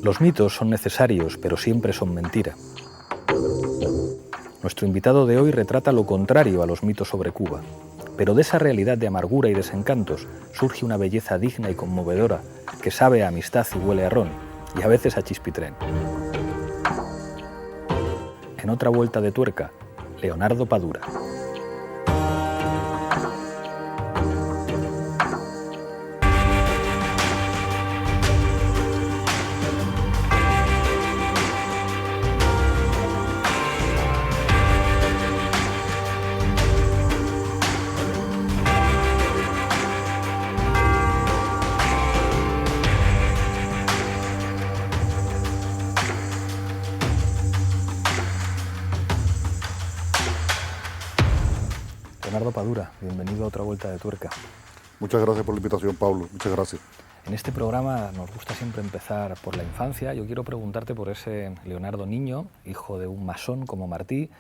Los mitos son necesarios, pero siempre son mentira. Nuestro invitado de hoy retrata lo contrario a los mitos sobre Cuba, pero de esa realidad de amargura y desencantos surge una belleza digna y conmovedora que sabe a amistad y huele a ron, y a veces a chispitrén. En otra vuelta de tuerca, Leonardo Padura. Leonardo Padura, bienvenido a otra vuelta de tuerca. Muchas gracias por la invitación, Pablo. Muchas gracias. En este programa nos gusta siempre empezar por la infancia. Yo quiero preguntarte por ese Leonardo niño, hijo de un masón como Martí,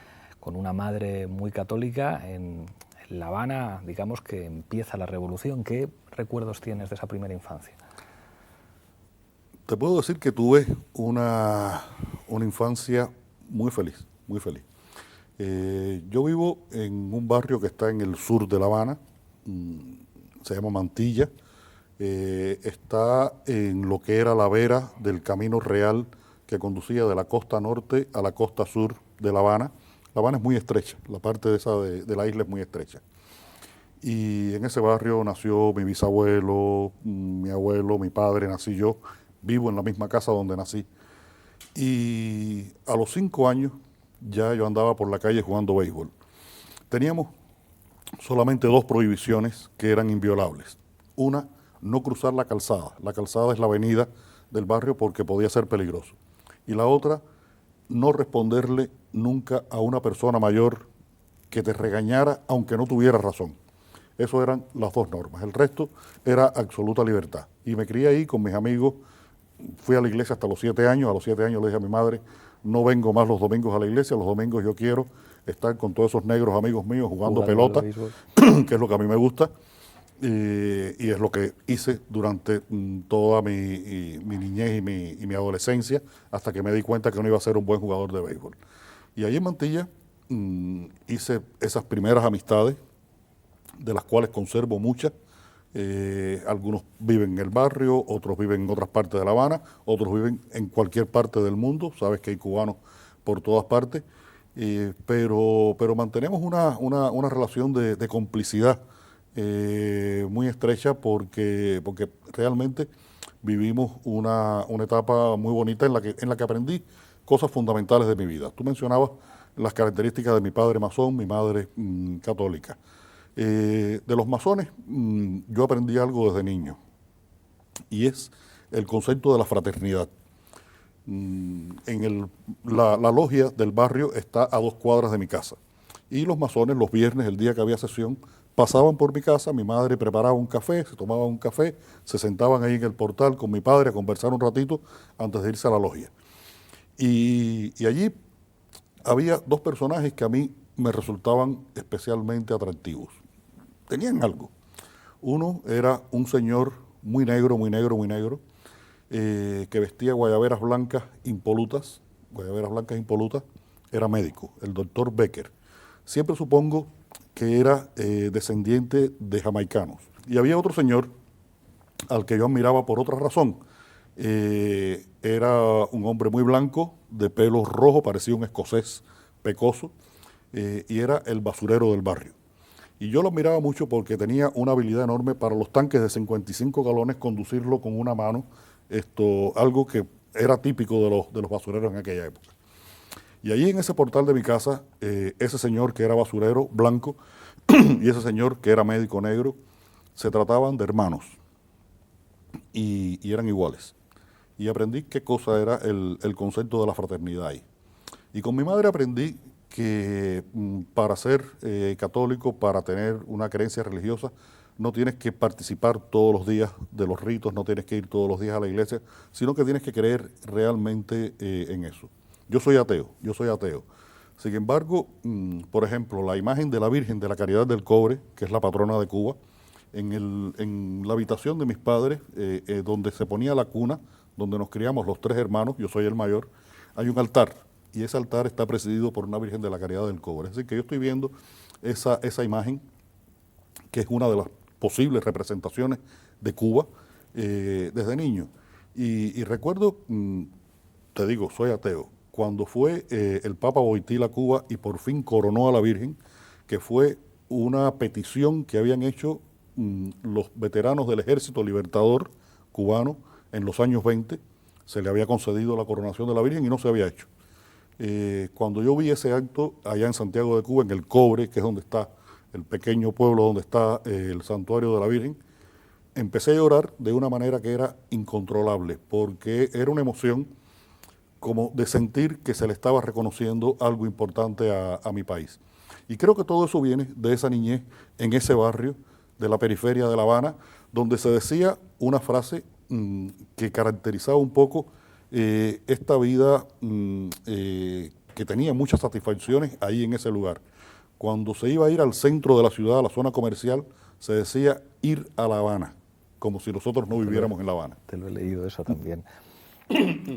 con una madre muy católica. En La Habana, digamos que empieza la revolución. ¿Qué recuerdos tienes de esa primera infancia? Te puedo decir que tuve una infancia muy feliz, muy feliz. Yo vivo en un barrio que está en el sur de La Habana, se llama Mantilla, está en lo que era la vera del Camino Real que conducía de la costa norte a la costa sur de La Habana. La Habana es muy estrecha, la parte esa de la isla es muy estrecha. Y en ese barrio nació mi bisabuelo, mi abuelo, mi padre, nací yo, vivo en la misma casa donde nací. Y a los 5 años ya yo andaba por la calle jugando béisbol. Teníamos solamente 2 prohibiciones que eran inviolables. Una, no cruzar la calzada. La calzada es la avenida del barrio porque podía ser peligroso. Y la otra, no responderle nunca a una persona mayor que te regañara aunque no tuviera razón. Esas eran las 2 normas. El resto era absoluta libertad. Y me crié ahí con mis amigos. Fui a la iglesia hasta los 7 años. A los 7 años le dije a mi madre, no vengo más los domingos a la iglesia. Los domingos yo quiero estar con todos esos negros amigos míos jugando pelota, que es lo que a mí me gusta. Y es lo que hice durante toda mi niñez y mi adolescencia, hasta que me di cuenta que no iba a ser un buen jugador de béisbol. Y ahí en Mantilla hice esas primeras amistades, de las cuales conservo muchas. Algunos viven en el barrio, otros viven en otras partes de La Habana, otros viven en cualquier parte del mundo. Sabes que hay cubanos por todas partes, pero mantenemos una relación de complicidad muy estrecha porque realmente vivimos una etapa muy bonita en la que aprendí cosas fundamentales de mi vida. Tú mencionabas las características de mi padre masón, mi madre católica. De los masones yo aprendí algo desde niño, y es el concepto de la fraternidad. La logia del barrio está a 2 cuadras de mi casa, y los masones los viernes, el día que había sesión, pasaban por mi casa. Mi madre preparaba un café, se tomaban un café, se sentaban ahí en el portal con mi padre a conversar un ratito antes de irse a la logia. Y allí había 2 personajes que a mí me resultaban especialmente atractivos. Tenían algo. Uno era un señor muy negro, muy negro, muy negro, que vestía guayaberas blancas impolutas, era médico, el doctor Becker. Siempre supongo que era descendiente de jamaicanos. Y había otro señor al que yo admiraba por otra razón. Era un hombre muy blanco, de pelo rojo, parecía un escocés pecoso, y era el basurero del barrio. Y yo lo admiraba mucho porque tenía una habilidad enorme para los tanques de 55 galones, conducirlo con una mano, algo que era típico de los basureros en aquella época. Y allí en ese portal de mi casa, ese señor que era basurero blanco y ese señor que era médico negro, se trataban de hermanos y eran iguales. Y aprendí qué cosa era el concepto de la fraternidad ahí. Y con mi madre aprendí que para ser católico, para tener una creencia religiosa, no tienes que participar todos los días de los ritos, no tienes que ir todos los días a la iglesia, sino que tienes que creer realmente en eso. Yo soy ateo. Sin embargo, por ejemplo, la imagen de la Virgen de la Caridad del Cobre, que es la patrona de Cuba, en la habitación de mis padres, donde se ponía la cuna, donde nos criamos los 3 hermanos, yo soy el mayor, hay un altar, y ese altar está presidido por una Virgen de la Caridad del Cobre. Es decir, que yo estoy viendo esa imagen, que es una de las posibles representaciones de Cuba desde niño. Y recuerdo, te digo, soy ateo, cuando fue el Papa Wojtyla a Cuba y por fin coronó a la Virgen, que fue una petición que habían hecho los veteranos del Ejército Libertador cubano en los años 20, se le había concedido la coronación de la Virgen y no se había hecho. Cuando yo vi ese acto allá en Santiago de Cuba, en El Cobre, que es donde está el pequeño pueblo donde está el santuario de la Virgen, empecé a llorar de una manera que era incontrolable, porque era una emoción como de sentir que se le estaba reconociendo algo importante a mi país. Y creo que todo eso viene de esa niñez en ese barrio de la periferia de La Habana, donde se decía una frase que caracterizaba un poco esta vida que tenía muchas satisfacciones ahí en ese lugar. Cuando se iba a ir al centro de la ciudad, a la zona comercial, se decía ir a La Habana, como si nosotros no viviéramos en La Habana. Te lo he leído eso también.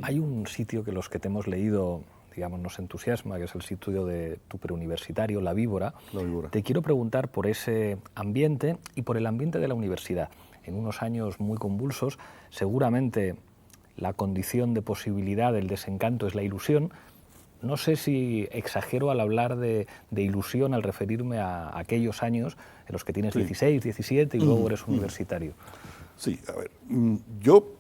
Hay un sitio que los que te hemos leído, digamos, nos entusiasma, que es el sitio de tu preuniversitario, La Víbora. La Víbora. Te quiero preguntar por ese ambiente y por el ambiente de la universidad. En unos años muy convulsos, seguramente la condición de posibilidad del desencanto es la ilusión. No sé si exagero al hablar de ilusión al referirme a aquellos años en los que tienes 16, 17 y luego eres universitario. Sí, a ver, yo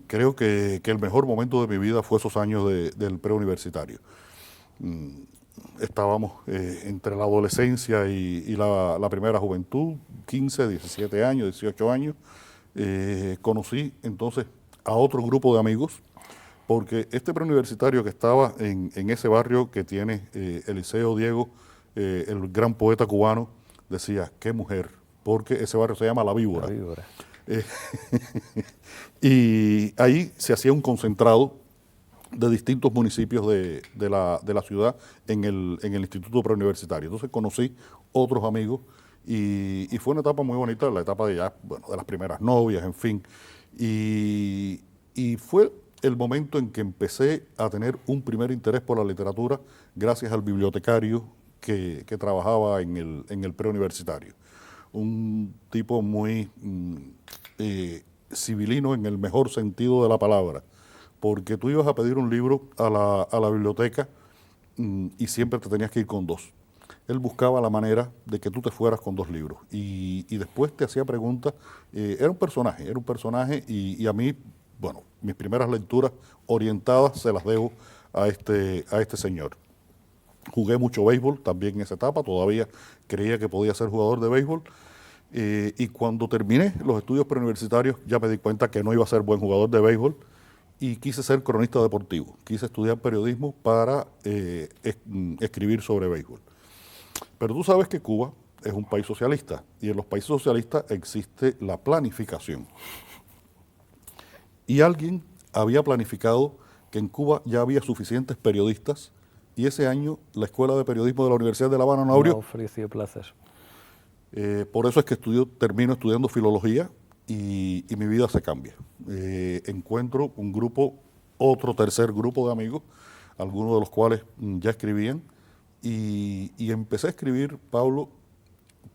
creo que el mejor momento de mi vida fue esos años del preuniversitario. Estábamos entre la adolescencia y la primera juventud, 15, 17 años, 18 años. Conocí entonces a otro grupo de amigos, porque este preuniversitario que estaba en ese barrio que tiene Eliseo Diego, el gran poeta cubano, decía, qué mujer, porque ese barrio se llama La Víbora. La Víbora. Y ahí se hacía un concentrado de distintos municipios de la ciudad en el Instituto Preuniversitario. Entonces conocí otros amigos y fue una etapa muy bonita, la etapa de las primeras novias, en fin. Y fue el momento en que empecé a tener un primer interés por la literatura gracias al bibliotecario que trabajaba en el preuniversitario. Un tipo muy civilino en el mejor sentido de la palabra, porque tú ibas a pedir un libro a la biblioteca y siempre te tenías que ir con 2. Él buscaba la manera de que tú te fueras con 2 libros y después te hacía preguntas. Era un personaje y a mí, bueno, mis primeras lecturas orientadas se las debo a este señor. Jugué mucho béisbol también en esa etapa, todavía creía que podía ser jugador de béisbol. Y cuando terminé los estudios preuniversitarios ya me di cuenta que no iba a ser buen jugador de béisbol y quise ser cronista deportivo. Quise estudiar periodismo para escribir sobre béisbol. Pero tú sabes que Cuba es un país socialista y en los países socialistas existe la planificación. Y alguien había planificado que en Cuba ya había suficientes periodistas y ese año la Escuela de Periodismo de la Universidad de La Habana no abrió. No ofreció plazas. Por eso es que termino estudiando filología y mi vida se cambia. Encuentro un grupo, otro tercer grupo de amigos, algunos de los cuales ya escribían, y empecé a escribir, Pablo,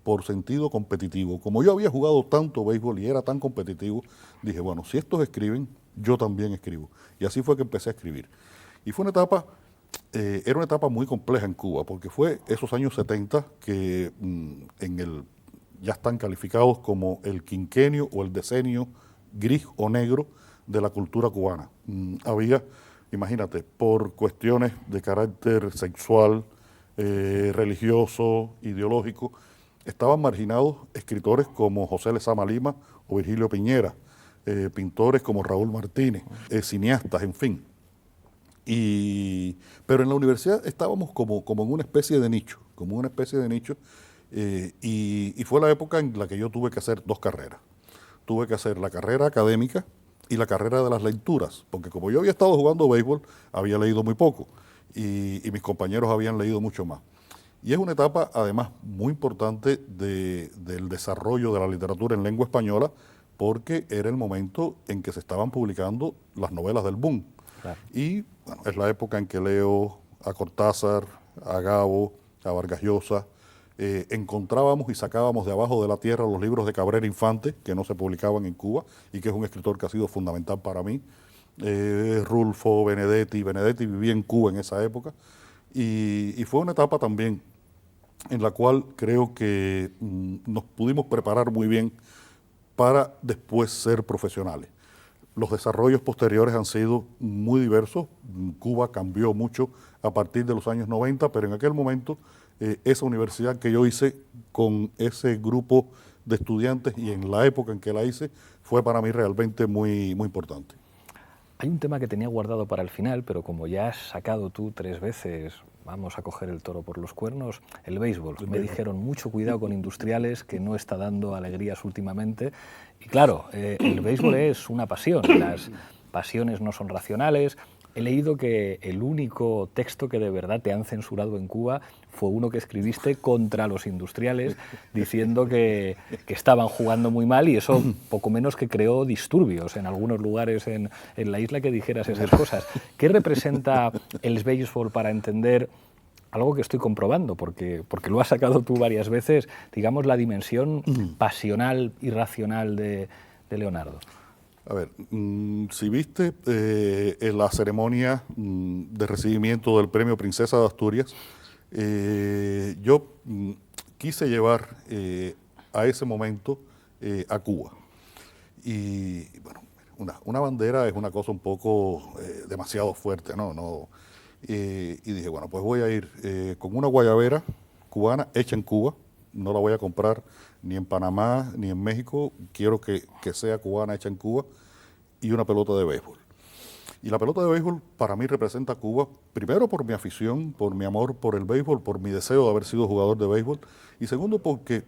por sentido competitivo. Como yo había jugado tanto béisbol y era tan competitivo, dije, bueno, si estos escriben, yo también escribo. Y así fue que empecé a escribir. Y fue una etapa... era una etapa muy compleja en Cuba, porque fue esos años 70 que ya están calificados como el quinquenio o el decenio gris o negro de la cultura cubana. Había, imagínate, por cuestiones de carácter sexual, religioso, ideológico, estaban marginados escritores como José Lezama Lima o Virgilio Piñera, pintores como Raúl Martínez, cineastas, en fin. Pero en la universidad estábamos como en una especie de nicho, y fue la época en la que yo tuve que hacer 2 carreras. Tuve que hacer la carrera académica y la carrera de las lecturas, porque como yo había estado jugando béisbol, había leído muy poco y mis compañeros habían leído mucho más. Y es una etapa, además, muy importante del desarrollo de la literatura en lengua española, porque era el momento en que se estaban publicando las novelas del boom. Claro. Y bueno, es la época en que leo a Cortázar, a Gabo, a Vargas Llosa. Encontrábamos y sacábamos de abajo de la tierra los libros de Cabrera Infante, que no se publicaban en Cuba, y que es un escritor que ha sido fundamental para mí. Rulfo, Benedetti vivía en Cuba en esa época, y fue una etapa también en la cual creo que nos pudimos preparar muy bien para después ser profesionales. Los desarrollos posteriores han sido muy diversos. Cuba cambió mucho a partir de los años 90, pero en aquel momento esa universidad que yo hice con ese grupo de estudiantes y en la época en que la hice fue para mí realmente muy, muy importante. Hay un tema que tenía guardado para el final, pero como ya has sacado tú 3 veces, vamos a coger el toro por los cuernos, el béisbol. Me dijeron, mucho cuidado con Industriales, que no está dando alegrías últimamente. Y claro, el béisbol es una pasión, las pasiones no son racionales. He leído que el único texto que de verdad te han censurado en Cuba fue uno que escribiste contra los Industriales, diciendo que estaban jugando muy mal, y eso poco menos que creó disturbios en algunos lugares en la isla que dijeras esas cosas. ¿Qué representa el béisbol para entender algo que estoy comprobando, porque lo has sacado tú varias veces, digamos, la dimensión pasional y racional de Leonardo? A ver, si viste en la ceremonia de recibimiento del premio Princesa de Asturias, yo quise llevar a ese momento a Cuba. Y bueno, una bandera es una cosa un poco demasiado fuerte, ¿no? Y dije, bueno, pues voy a ir con una guayabera cubana hecha en Cuba. No la voy a comprar ni en Panamá ni en México. Quiero que sea cubana, hecha en Cuba, y una pelota de béisbol. Y la pelota de béisbol para mí representa a Cuba, primero por mi afición, por mi amor por el béisbol, por mi deseo de haber sido jugador de béisbol, y segundo porque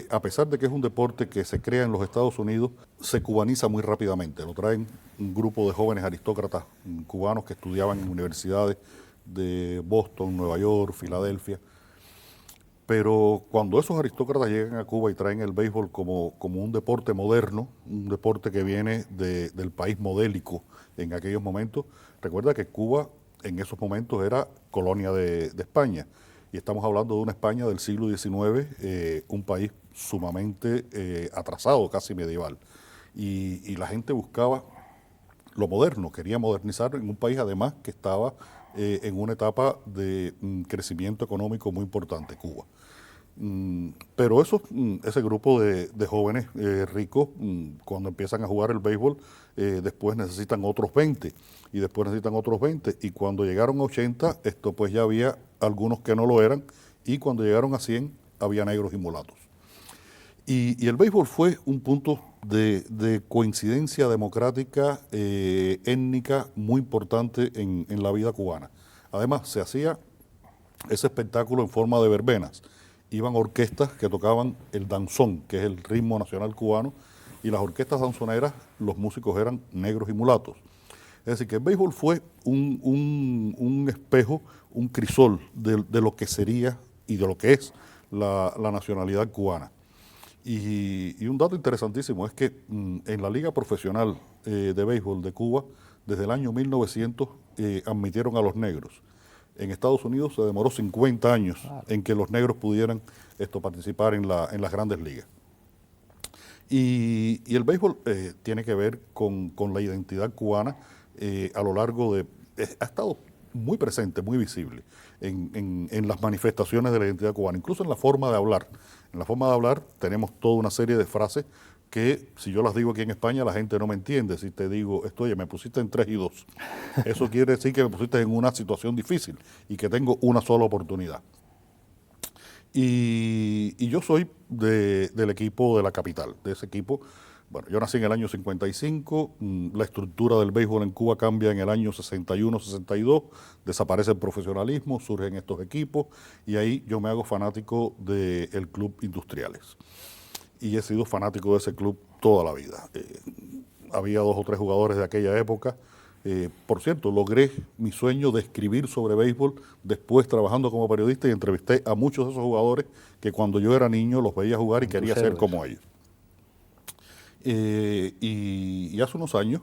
a pesar de que es un deporte que se crea en los Estados Unidos, se cubaniza muy rápidamente. Lo traen un grupo de jóvenes aristócratas cubanos que estudiaban en universidades de Boston, Nueva York, Filadelfia. Pero cuando esos aristócratas llegan a Cuba y traen el béisbol como un deporte moderno, un deporte que viene del país modélico en aquellos momentos, recuerda que Cuba en esos momentos era colonia de España. Y estamos hablando de una España del siglo XIX, un país sumamente atrasado, casi medieval. Y la gente buscaba lo moderno, quería modernizar en un país además que estaba en una etapa de crecimiento económico muy importante, Cuba. Pero ese grupo de jóvenes ricos, cuando empiezan a jugar el béisbol, después necesitan otros 20 y después necesitan otros 20, y cuando llegaron a 80, pues ya había algunos que no lo eran, y cuando llegaron a 100 había negros y mulatos. Y el béisbol fue un punto de coincidencia democrática, étnica, muy importante en la vida cubana. Además, se hacía ese espectáculo en forma de verbenas. Iban orquestas que tocaban el danzón, que es el ritmo nacional cubano, y las orquestas danzoneras, los músicos eran negros y mulatos. Es decir, que el béisbol fue un espejo, un crisol de lo que sería y de lo que es la nacionalidad cubana. Y un dato interesantísimo es que en la Liga Profesional de Béisbol de Cuba, desde el año 1900 admitieron a los negros. En Estados Unidos se demoró 50 años en que los negros pudieran participar en las grandes ligas. Y el béisbol tiene que ver con la identidad cubana a lo largo de... ha estado muy presente, muy visible en las manifestaciones de la identidad cubana, incluso en la forma de hablar. En la forma de hablar tenemos toda una serie de frases que si yo las digo aquí en España la gente no me entiende. Si te digo, oye, me pusiste en 3 y 2, eso quiere decir que me pusiste en una situación difícil y que tengo una sola oportunidad. Y yo soy del equipo de la capital, de ese equipo. Bueno, yo nací en el año 55, la estructura del béisbol en Cuba cambia en el año 61, 62, desaparece el profesionalismo, surgen estos equipos, y ahí yo me hago fanático del Club Industriales. Y he sido fanático de ese club toda la vida. Había 2 o 3 jugadores de aquella época, Por cierto, logré mi sueño de escribir sobre béisbol después trabajando como periodista y entrevisté a muchos de esos jugadores que cuando yo era niño los veía jugar y quería ser como ellos. Y hace unos años,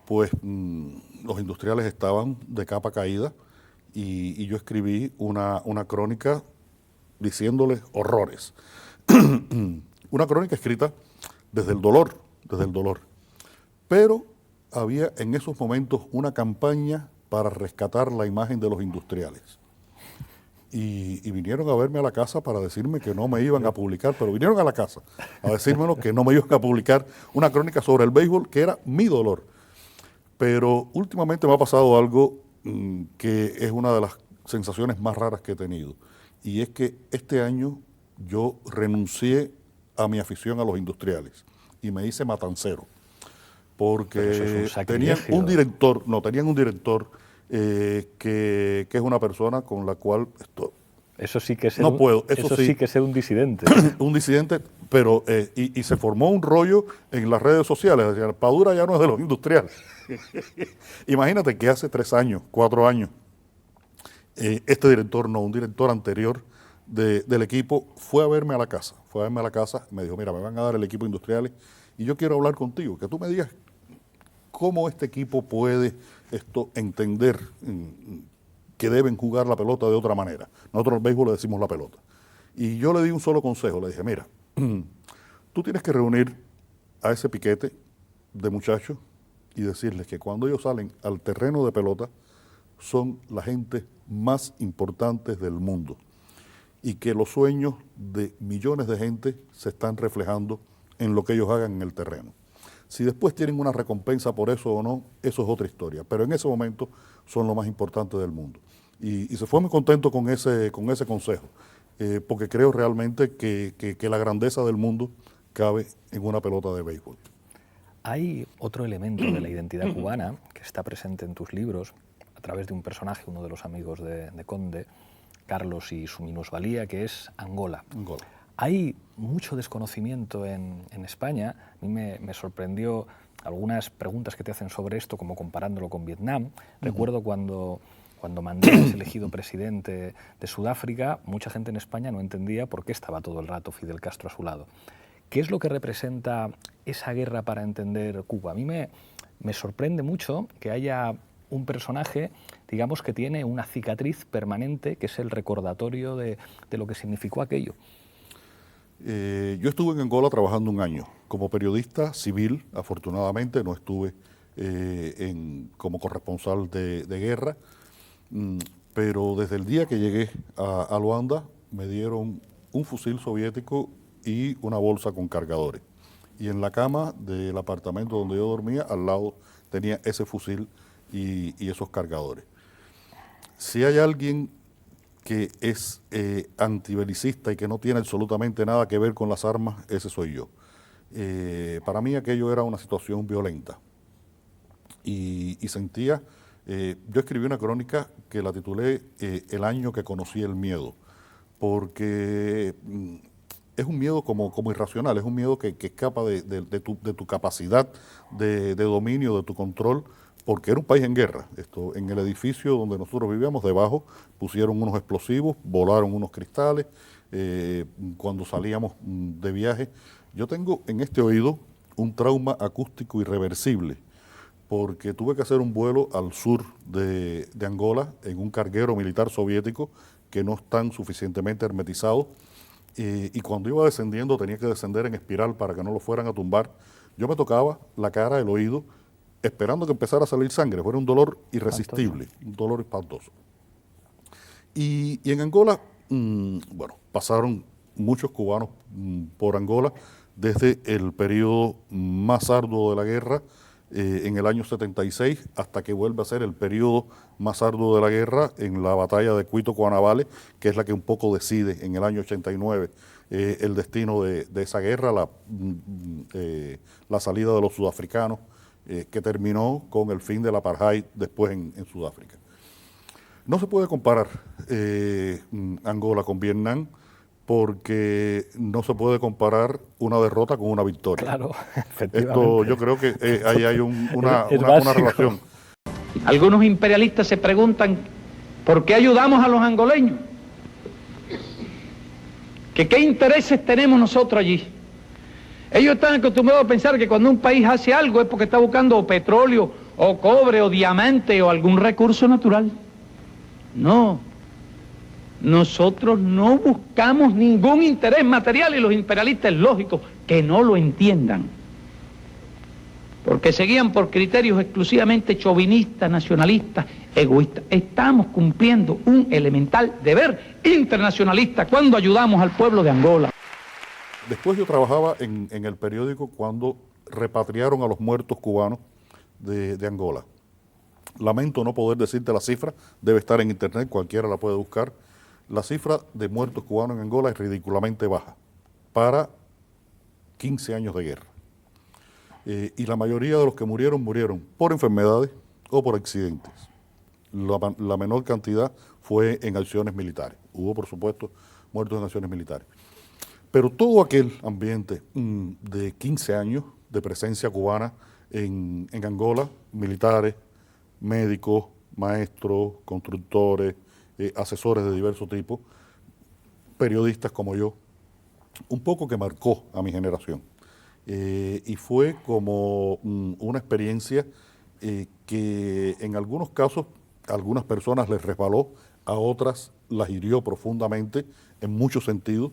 pues los industriales estaban de capa caída y yo escribí una crónica diciéndoles horrores. Una crónica escrita desde el dolor, Pero había en esos momentos una campaña para rescatar la imagen de los industriales. Y vinieron a verme a la casa para decirme que no me iban a publicar, pero vinieron a la casa a decírmelo que no me iban a publicar una crónica sobre el béisbol, que era mi dolor. Pero últimamente me ha pasado algo que es una de las sensaciones más raras que he tenido. Y es que este año yo renuncié a mi afición a los industriales y me hice matancero. Porque tenían un director que es una persona con la cual eso sí que es no puedo, eso sí que es un disidente. Un disidente, pero y se formó un rollo en las redes sociales. Decían, Padura ya no es de los industriales. Imagínate que hace 3 años, 4 años, este director, un director anterior del equipo, fue a verme a la casa. Me dijo, mira, me van a dar el equipo industriales y yo quiero hablar contigo, que tú me digas cómo este equipo puede entender que deben jugar la pelota de otra manera. Nosotros al béisbol le decimos la pelota. Y yo le di un solo consejo, le dije, mira, tú tienes que reunir a ese piquete de muchachos y decirles que cuando ellos salen al terreno de pelota son la gente más importante del mundo y que los sueños de millones de gente se están reflejando en lo que ellos hagan en el terreno. Si después tienen una recompensa por eso o no, eso es otra historia. Pero en ese momento son lo más importante del mundo. Y se fue muy contento con ese consejo, porque creo realmente que la grandeza del mundo cabe en una pelota de béisbol. Hay otro elemento de la identidad cubana que está presente en tus libros a través de un personaje, uno de los amigos de Conde, Carlos y su minusvalía, que es Angola. Hay mucho desconocimiento en España. A mí me sorprendió algunas preguntas que te hacen sobre esto, como comparándolo con Vietnam. Recuerdo cuando Mandela es elegido presidente de Sudáfrica, mucha gente en España no entendía por qué estaba todo el rato Fidel Castro a su lado. ¿Qué es lo que representa esa guerra para entender Cuba? A mí me sorprende mucho que haya un personaje, digamos, que tiene una cicatriz permanente, que es el recordatorio de lo que significó aquello. Yo estuve en Angola trabajando 1 año como periodista civil, afortunadamente no estuve como corresponsal de guerra, pero desde el día que llegué a Luanda me dieron un fusil soviético y una bolsa con cargadores. Y en la cama del apartamento donde yo dormía, al lado tenía ese fusil y esos cargadores. Si hay alguien que es antibelicista y que no tiene absolutamente nada que ver con las armas, ese soy yo. Para mí aquello era una situación violenta y sentía, yo escribí una crónica que la titulé El año que conocí el miedo, porque es un miedo como irracional, es un miedo que escapa de tu capacidad de dominio, de tu control, porque era un país en guerra. En el edificio donde nosotros vivíamos, debajo, pusieron unos explosivos, volaron unos cristales, cuando salíamos de viaje. Yo tengo en este oído un trauma acústico irreversible, porque tuve que hacer un vuelo al sur de Angola en un carguero militar soviético que no están suficientemente hermetizados, y cuando iba descendiendo tenía que descender en espiral para que no lo fueran a tumbar. Yo me tocaba la cara, el oído, esperando que empezara a salir sangre. Fue un dolor irresistible, un dolor espantoso. Y en Angola, bueno, pasaron muchos cubanos por Angola desde el periodo más arduo de la guerra, en el año 76, hasta que vuelve a ser el periodo más arduo de la guerra en la batalla de Cuito-Cuanavale, que es la que un poco decide en el año 89 el destino de esa guerra, la salida de los sudafricanos, que terminó con el fin del apartheid después en Sudáfrica. No se puede comparar Angola con Vietnam, porque no se puede comparar una derrota con una victoria. Claro, efectivamente. Yo creo que ahí hay una relación. Algunos imperialistas se preguntan ¿por qué ayudamos a los angoleños? ¿Qué intereses tenemos nosotros allí? Ellos están acostumbrados a pensar que cuando un país hace algo es porque está buscando o petróleo, o cobre, o diamante, o algún recurso natural. No. Nosotros no buscamos ningún interés material y los imperialistas es lógico que no lo entiendan. Porque seguían por criterios exclusivamente chauvinistas, nacionalistas, egoístas. Estamos cumpliendo un elemental deber internacionalista cuando ayudamos al pueblo de Angola. Después yo trabajaba en el periódico cuando repatriaron a los muertos cubanos de Angola. Lamento no poder decirte la cifra, debe estar en internet, cualquiera la puede buscar. La cifra de muertos cubanos en Angola es ridículamente baja para 15 años de guerra. Y la mayoría de los que murieron por enfermedades o por accidentes. La menor cantidad fue en acciones militares. Hubo, por supuesto, muertos en acciones militares. Pero todo aquel ambiente de 15 años de presencia cubana en Angola, militares, médicos, maestros, constructores, asesores de diversos tipos, periodistas como yo, un poco que marcó a mi generación. Y fue como una experiencia que en algunos casos a algunas personas les resbaló, a otras las hirió profundamente en muchos sentidos.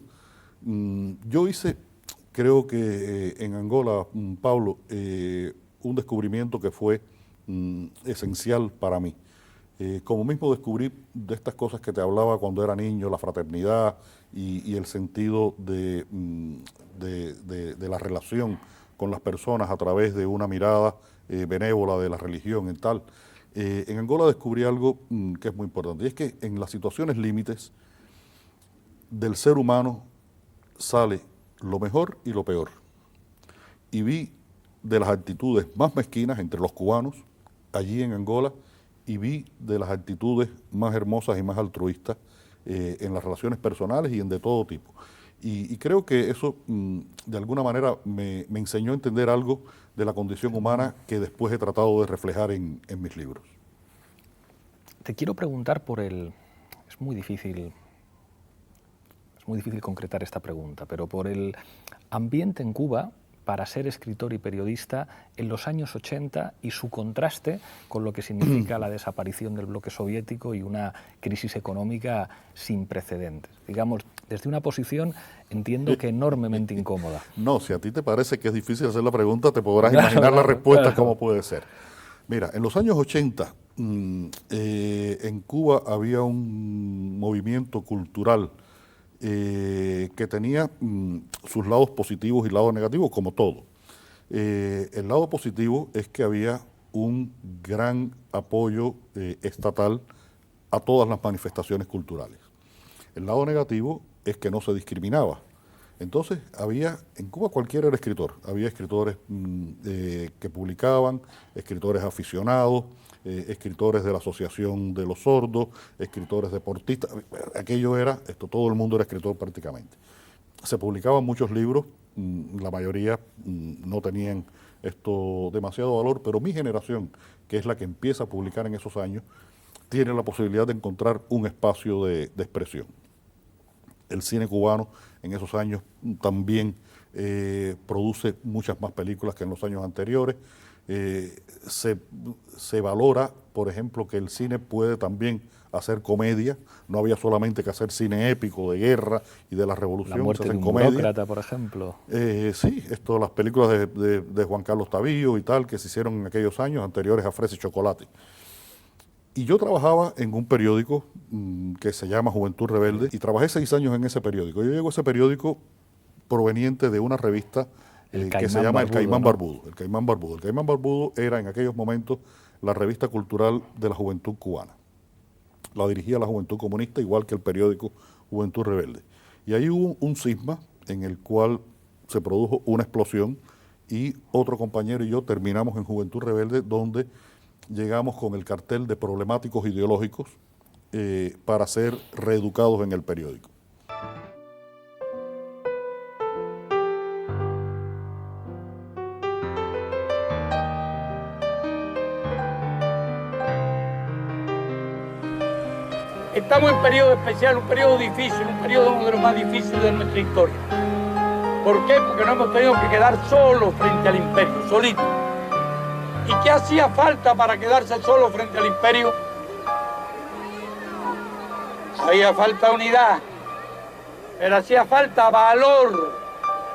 Yo hice, creo que en Angola, Pablo, un descubrimiento que fue esencial para mí. Como mismo descubrí de estas cosas que te hablaba cuando era niño, la fraternidad y el sentido de la relación con las personas a través de una mirada benévola de la religión en tal. En Angola descubrí algo que es muy importante, y es que en las situaciones límites del ser humano sale lo mejor y lo peor. Y vi de las actitudes más mezquinas entre los cubanos allí en Angola, y vi de las actitudes más hermosas y más altruistas en las relaciones personales y en de todo tipo. Y creo que eso de alguna manera me enseñó a entender algo de la condición humana que después he tratado de reflejar en mis libros. Te quiero preguntar por el... Es muy difícil concretar esta pregunta, pero por el ambiente en Cuba para ser escritor y periodista en los años 80 y su contraste con lo que significa la desaparición del bloque soviético y una crisis económica sin precedentes. Digamos, desde una posición, entiendo que enormemente incómoda. No, si a ti te parece que es difícil hacer la pregunta, te podrás imaginar la respuesta, cómo puede ser. Mira, en los años 80, en Cuba había un movimiento cultural que tenía sus lados positivos y lados negativos, como todo. El lado positivo es que había un gran apoyo estatal a todas las manifestaciones culturales. El lado negativo es que no se discriminaba. Entonces, en Cuba cualquiera era escritor. Había escritores que publicaban, escritores aficionados, escritores de la Asociación de los Sordos, escritores deportistas. Aquello era, todo el mundo era escritor prácticamente. Se publicaban muchos libros, la mayoría no tenían demasiado valor, pero mi generación, que es la que empieza a publicar en esos años, tiene la posibilidad de encontrar un espacio de expresión. El cine cubano en esos años también produce muchas más películas que en los años anteriores. Se valora, por ejemplo, que el cine puede también hacer comedia. No había solamente que hacer cine épico de guerra y de la revolución. La muerte de un burócrata, por ejemplo. Sí, las películas de Juan Carlos Tabillo y tal, que se hicieron en aquellos años anteriores a Fresa y Chocolate. Y yo trabajaba en un periódico que se llama Juventud Rebelde, y trabajé 6 años en ese periódico. Yo llego a ese periódico proveniente de una revista que se llama El Caimán Barbudo. El Caimán Barbudo. El Caimán Barbudo era en aquellos momentos la revista cultural de la juventud cubana. La dirigía la Juventud Comunista, igual que el periódico Juventud Rebelde. Y ahí hubo un cisma en el cual se produjo una explosión, y otro compañero y yo terminamos en Juventud Rebelde, donde llegamos con el cartel de problemáticos ideológicos para ser reeducados en el periódico. Estamos en periodo especial, un periodo difícil, un periodo uno de los más difíciles de nuestra historia. ¿Por qué? Porque nos hemos tenido que quedar solos frente al imperio, solitos. ¿Y qué hacía falta para quedarse solo frente al imperio? Había falta unidad, pero hacía falta valor,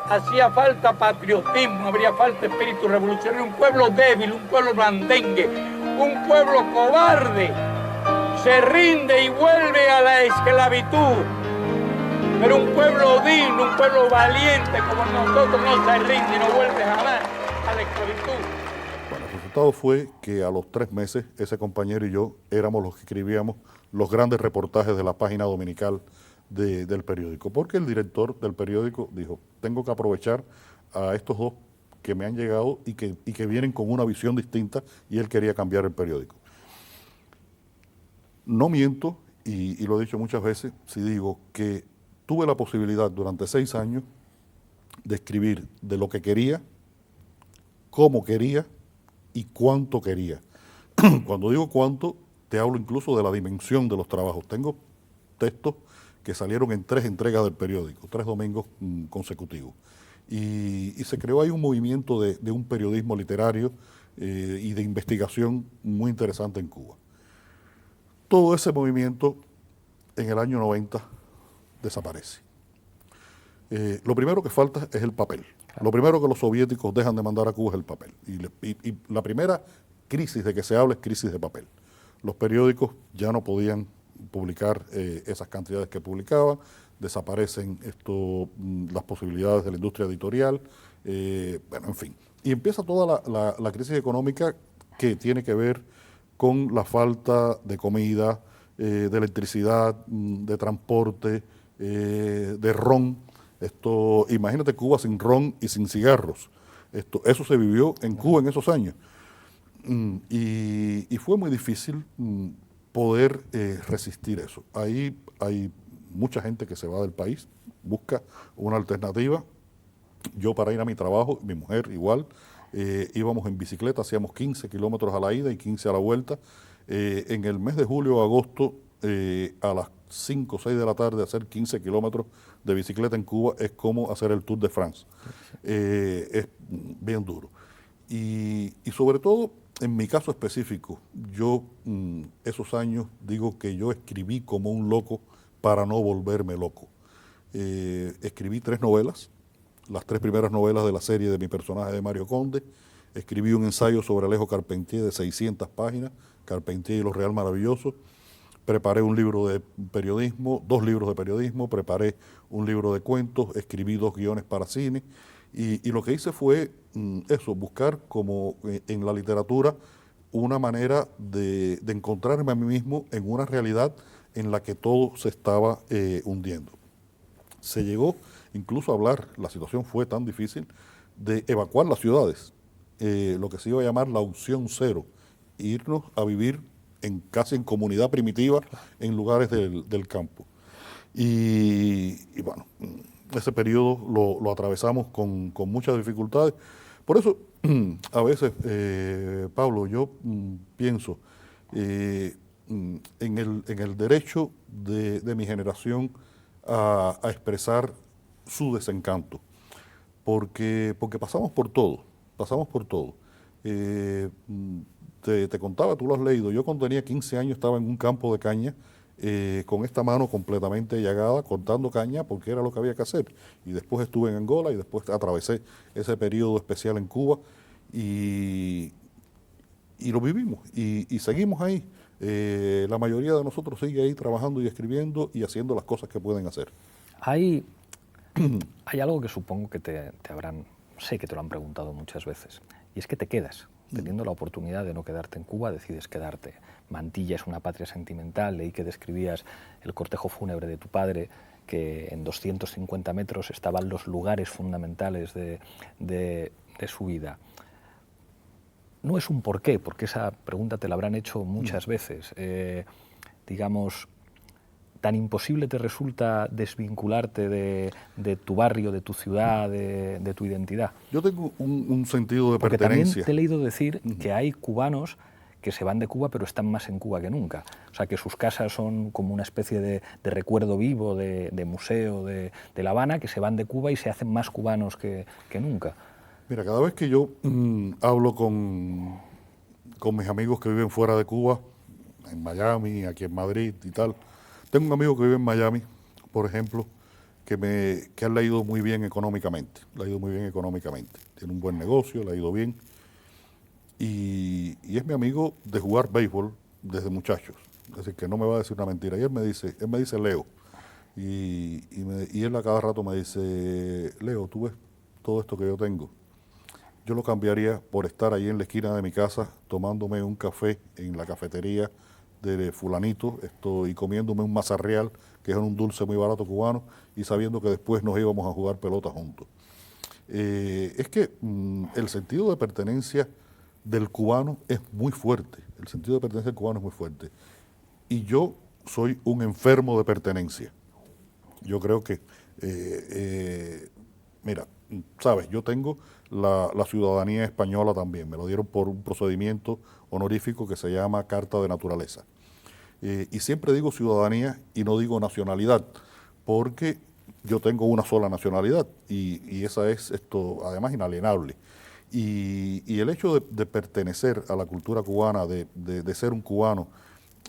hacía falta patriotismo, habría falta espíritu revolucionario. Un pueblo débil, un pueblo blandengue, un pueblo cobarde, se rinde y vuelve a la esclavitud. Pero un pueblo digno, un pueblo valiente como nosotros no se rinde y no vuelve jamás a la esclavitud. Bueno, el resultado fue que a los 3 meses ese compañero y yo éramos los que escribíamos los grandes reportajes de la página dominical del periódico, porque el director del periódico dijo, tengo que aprovechar a estos dos que me han llegado y que vienen con una visión distinta, y él quería cambiar el periódico. No miento, y lo he dicho muchas veces, si digo que tuve la posibilidad durante 6 años de escribir de lo que quería, cómo quería y cuánto quería. Cuando digo cuánto, te hablo incluso de la dimensión de los trabajos. Tengo textos que salieron en 3 entregas del periódico, 3 domingos consecutivos. Y se creó ahí un movimiento de un periodismo literario y de investigación muy interesante en Cuba. Todo ese movimiento en el año 90 desaparece. Lo primero que falta es el papel. Lo primero que los soviéticos dejan de mandar a Cuba es el papel. Y la primera crisis de que se habla es crisis de papel. Los periódicos ya no podían publicar esas cantidades que publicaban, desaparecen las posibilidades de la industria editorial, bueno, en fin. Y empieza toda la crisis económica que tiene que ver con la falta de comida, de electricidad, de transporte, de ron. Imagínate Cuba sin ron y sin cigarros. Eso se vivió en Cuba en esos años. Y fue muy difícil poder resistir eso. Ahí hay mucha gente que se va del país, busca una alternativa. Yo, para ir a mi trabajo, mi mujer igual, íbamos en bicicleta, hacíamos 15 kilómetros a la ida y 15 a la vuelta. En el mes de julio o agosto, a las 5 o 6 de la tarde, hacer 15 kilómetros de bicicleta en Cuba es como hacer el Tour de France. Es bien duro. Y sobre todo, en mi caso específico, yo esos años digo que yo escribí como un loco para no volverme loco. Escribí 3 novelas, las 3 primeras novelas de la serie de mi personaje de Mario Conde. Escribí un ensayo sobre Alejo Carpentier de 600 páginas, Carpentier y los Real Maravillosos. Preparé un libro de periodismo, 2 libros de periodismo, preparé un libro de cuentos, escribí 2 guiones para cine. Y lo que hice fue buscar como en la literatura una manera de encontrarme a mí mismo en una realidad en la que todo se estaba hundiendo. Se llegó incluso a hablar, la situación fue tan difícil, de evacuar las ciudades, lo que se iba a llamar la opción cero, irnos a vivir casi en comunidad primitiva en lugares del campo. Y bueno, ese periodo lo atravesamos con muchas dificultades. Por eso, a veces, Pablo, yo pienso en el derecho de mi generación a expresar su desencanto, porque pasamos por todo. Te contaba, tú lo has leído, yo cuando tenía 15 años estaba en un campo de caña, con esta mano completamente llagada, cortando caña porque era lo que había que hacer. Y después estuve en Angola y después atravesé ese periodo especial en Cuba y lo vivimos y seguimos ahí. La mayoría de nosotros sigue ahí trabajando y escribiendo y haciendo las cosas que pueden hacer. Hay algo que supongo que te habrán, sé que te lo han preguntado muchas veces, y es que te quedas. Teniendo la oportunidad de no quedarte en Cuba, decides quedarte. Mantilla es una patria sentimental. Leí que describías el cortejo fúnebre de tu padre, que en 250 metros estaban los lugares fundamentales de su vida. No es un porqué, porque esa pregunta te la habrán hecho muchas veces. Digamos, ¿tan imposible te resulta desvincularte de tu barrio, de tu ciudad, de tu identidad? Yo tengo un sentido de porque pertenencia. También te he leído decir que hay cubanos que se van de Cuba pero están más en Cuba que nunca. O sea, que sus casas son como una especie de recuerdo vivo, de museo de La Habana, que se van de Cuba y se hacen más cubanos que nunca. Mira, cada vez que yo hablo con mis amigos que viven fuera de Cuba, en Miami, aquí en Madrid y tal, tengo un amigo que vive en Miami, por ejemplo, que le ha ido muy bien económicamente, tiene un buen negocio, le ha ido bien, y es mi amigo de jugar béisbol desde muchachos, es decir, que no me va a decir una mentira, y él me dice Leo, y él a cada rato me dice, Leo, tú ves todo esto que yo tengo, yo lo cambiaría por estar ahí en la esquina de mi casa tomándome un café en la cafetería de fulanito y comiéndome un mazarreal, que es un dulce muy barato cubano, y sabiendo que después nos íbamos a jugar pelota juntos. Es que el sentido de pertenencia del cubano es muy fuerte, y yo soy un enfermo de pertenencia. Yo creo que, mira, sabes, yo tengo la ciudadanía española también, me lo dieron por un procedimiento honorífico que se llama Carta de Naturaleza. Y siempre digo ciudadanía y no digo nacionalidad, porque yo tengo una sola nacionalidad y esa es además inalienable. Y el hecho de pertenecer a la cultura cubana, de ser un cubano,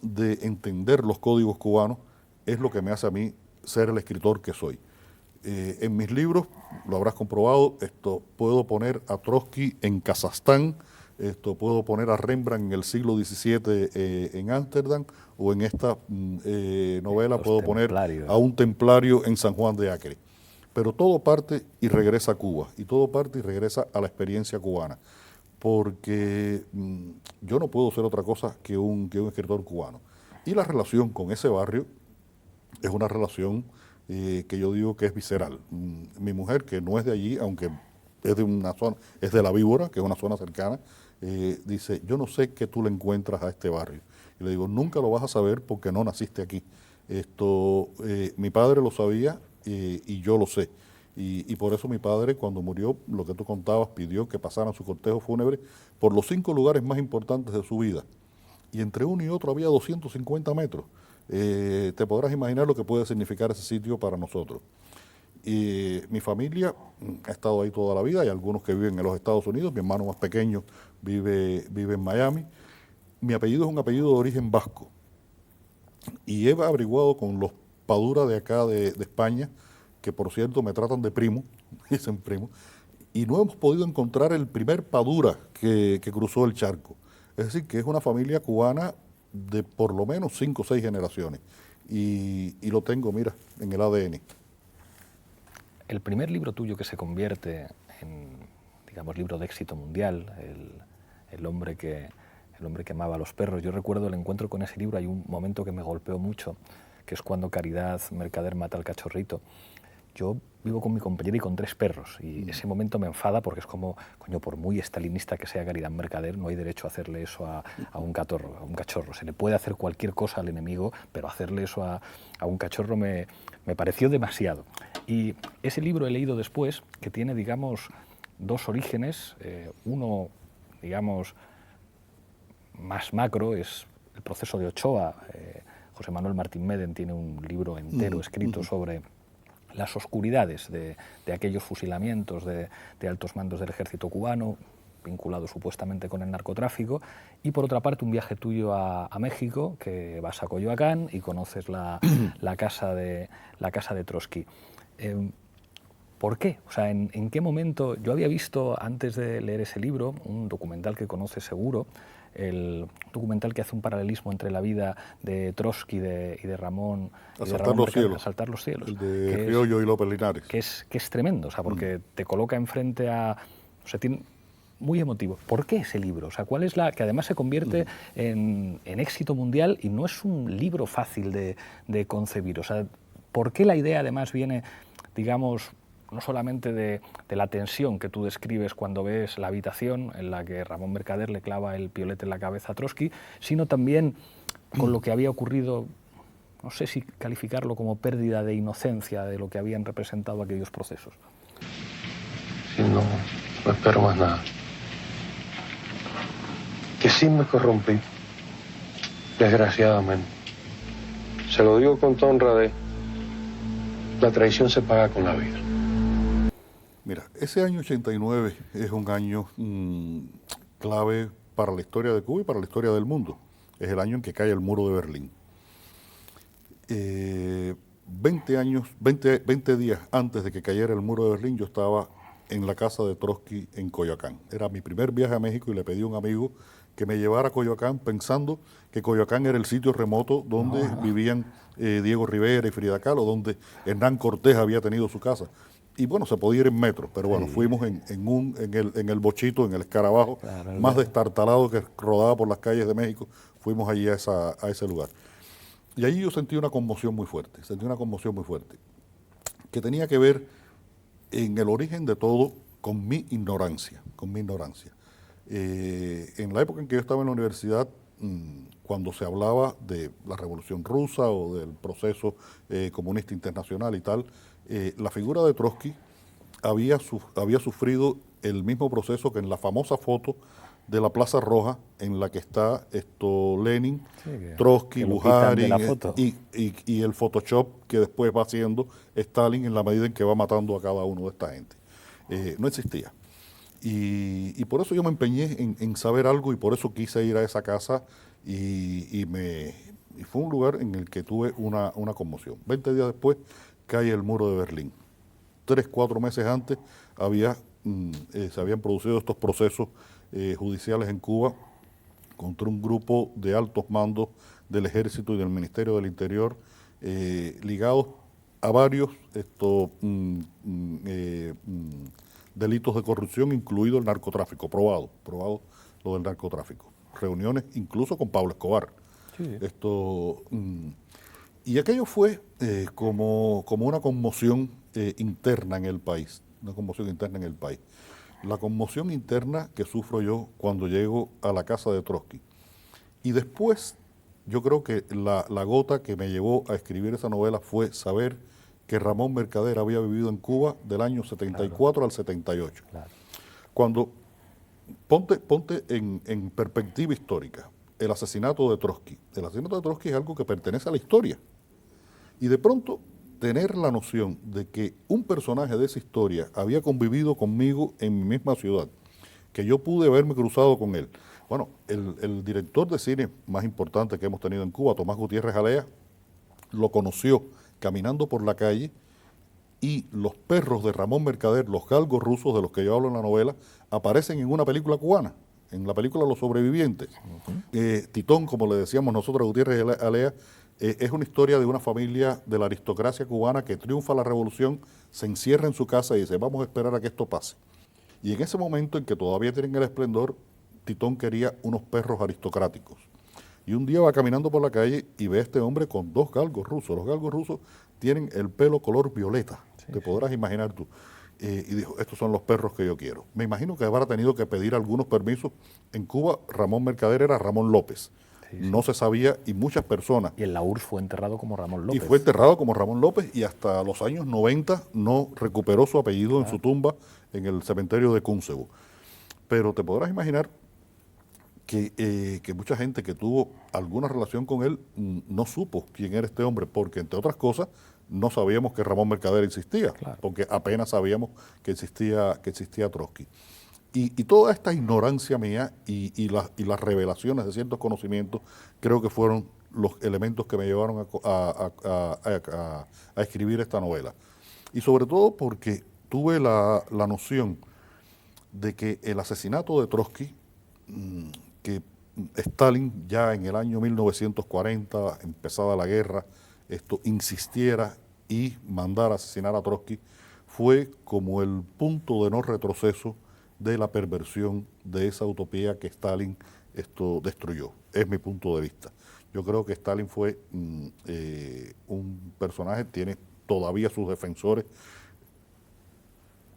de entender los códigos cubanos, es lo que me hace a mí ser el escritor que soy. En mis libros, lo habrás comprobado, puedo poner a Trotsky en Kazajstán, puedo poner a Rembrandt en el siglo XVII en Ámsterdam, o en esta novela puedo poner a un templario en San Juan de Acre. Pero todo parte y regresa a Cuba, y todo parte y regresa a la experiencia cubana, porque yo no puedo ser otra cosa que un escritor cubano. Y la relación con ese barrio es una relación que yo digo que es visceral. Mi mujer, que no es de allí, aunque es de una zona, es de La Víbora, que es una zona cercana, dice, yo no sé qué tú le encuentras a este barrio. Y le digo, nunca lo vas a saber porque no naciste aquí. Mi padre lo sabía y yo lo sé. Y por eso mi padre, cuando murió, lo que tú contabas, pidió que pasaran su cortejo fúnebre por los 5 lugares más importantes de su vida. Y entre uno y otro había 250 metros. Te podrás imaginar lo que puede significar ese sitio para nosotros. Y mi familia ha estado ahí toda la vida, hay algunos que viven en los Estados Unidos, mi hermano más pequeño vive en Miami. Mi apellido es un apellido de origen vasco y he averiguado con los Padura de acá de España, que por cierto me tratan de primo, dicen primo, y no hemos podido encontrar el primer Padura que cruzó el charco. Es decir, que es una familia cubana de por lo menos 5 o 6 generaciones y lo tengo, mira, en el ADN. El primer libro tuyo que se convierte en, digamos, libro de éxito mundial, el hombre que amaba a los perros. Yo recuerdo el encuentro con ese libro, hay un momento que me golpeó mucho, que es cuando Caridad Mercader mata al cachorrito. Yo vivo con mi compañera y con 3 perros, y ese momento me enfada porque es como, coño, por muy estalinista que sea Caridad Mercader, no hay derecho a hacerle eso a un cachorro. Se le puede hacer cualquier cosa al enemigo, pero hacerle eso a un cachorro me pareció demasiado. Y ese libro he leído después, que tiene, digamos, 2 orígenes. Uno, digamos, más macro, es el proceso de Ochoa. José Manuel Martín Meden tiene un libro entero escrito sobre las oscuridades de aquellos fusilamientos de altos mandos del ejército cubano, vinculado supuestamente con el narcotráfico, y por otra parte un viaje tuyo a México, que vas a Coyoacán y conoces la casa de Trotsky. ¿Por qué? O sea, ¿en qué momento? Yo había visto, antes de leer ese libro, un documental que conoces seguro, el documental que hace un paralelismo entre la vida de Trotsky y de Ramón. Asaltar los cielos. Asaltar los cielos. El de Criollo y López Linares. Que es tremendo, o sea, porque te coloca enfrente a... O sea, tiene, muy emotivo. ¿Por qué ese libro? O sea, ¿cuál es que además se convierte en éxito mundial y no es un libro fácil de concebir? O sea, ¿por qué la idea además viene, digamos, no solamente de la tensión que tú describes cuando ves la habitación en la que Ramón Mercader le clava el piolete en la cabeza a Trotsky, sino también con lo que había ocurrido, no sé si calificarlo como pérdida de inocencia de lo que habían representado aquellos procesos? Sí, no espero más nada. Que sí me corrompí, desgraciadamente. Se lo digo con toda honradez, la traición se paga con la vida. Mira, ese año 89 es un año clave para la historia de Cuba y para la historia del mundo. Es el año en que cae el muro de Berlín. 20 días antes de que cayera el muro de Berlín, yo estaba en la casa de Trotsky en Coyoacán. Era mi primer viaje a México y le pedí a un amigo que me llevara a Coyoacán pensando que Coyoacán era el sitio remoto donde vivían Diego Rivera y Frida Kahlo, donde Hernán Cortés había tenido su casa. Y bueno, se podía ir en metro, pero bueno, fuimos en el bochito, en el escarabajo, más destartalado que rodaba por las calles de México, fuimos allí a ese lugar. Y allí yo sentí una conmoción muy fuerte, que tenía que ver en el origen de todo con mi ignorancia. En la época en que yo estaba en la universidad, cuando se hablaba de la Revolución Rusa o del proceso comunista internacional y tal, la figura de Trotsky había sufrido el mismo proceso que en la famosa foto de la Plaza Roja, en la que está Lenin, Trotsky, Bukharin y el Photoshop que después va haciendo Stalin en la medida en que va matando a cada uno de esta gente. No existía. Y por eso yo me empeñé en saber algo y por eso quise ir a esa casa y fue un lugar en el que tuve una conmoción. 20 días después cae el muro de Berlín. 3-4 meses antes se habían producido estos procesos judiciales en Cuba contra un grupo de altos mandos del Ejército y del Ministerio del Interior ligados a varios delitos de corrupción, incluido el narcotráfico, probado lo del narcotráfico. Reuniones incluso con Pablo Escobar. Sí. Y aquello fue como una conmoción interna en el país, La conmoción interna que sufro yo cuando llego a la casa de Trotsky. Y después, yo creo que la gota que me llevó a escribir esa novela fue saber que Ramón Mercader había vivido en Cuba del año 74 al 78. Claro. Cuando, ponte en perspectiva histórica, el asesinato de Trotsky. El asesinato de Trotsky es algo que pertenece a la historia. Y de pronto, tener la noción de que un personaje de esa historia había convivido conmigo en mi misma ciudad, que yo pude haberme cruzado con él. Bueno, el director de cine más importante que hemos tenido en Cuba, Tomás Gutiérrez Alea, lo conoció caminando por la calle y los perros de Ramón Mercader, los galgos rusos de los que yo hablo en la novela, aparecen en una película cubana, en la película Los Sobrevivientes. Titón, como le decíamos nosotros a Gutiérrez Alea, es una historia de una familia de la aristocracia cubana que triunfa la revolución, se encierra en su casa y dice, vamos a esperar a que esto pase. Y en ese momento en que todavía tienen el esplendor, Titón quería unos perros aristocráticos. Y un día va caminando por la calle y ve a este hombre con 2 galgos rusos. Los galgos rusos tienen el pelo color violeta, te podrás imaginar tú. Y dijo, estos son los perros que yo quiero. Me imagino que habrá tenido que pedir algunos permisos. En Cuba, Ramón Mercader era Ramón López. No se sabía y muchas personas. Y en la URSS fue enterrado como Ramón López. Y fue enterrado como Ramón López y hasta los años 90 no recuperó su apellido en su tumba en el cementerio de Cúncevo. Pero te podrás imaginar que mucha gente que tuvo alguna relación con él no supo quién era este hombre, porque entre otras cosas no sabíamos que Ramón Mercader existía, porque apenas sabíamos que existía Trotsky. Y toda esta ignorancia mía y las revelaciones de ciertos conocimientos creo que fueron los elementos que me llevaron a escribir esta novela. Y sobre todo porque tuve la noción de que el asesinato de Trotsky, que Stalin ya en el año 1940, empezada la guerra, insistiera y mandara a asesinar a Trotsky, fue como el punto de no retroceso de la perversión de esa utopía que Stalin destruyó. Es mi punto de vista. Yo creo que Stalin fue un personaje, tiene todavía sus defensores,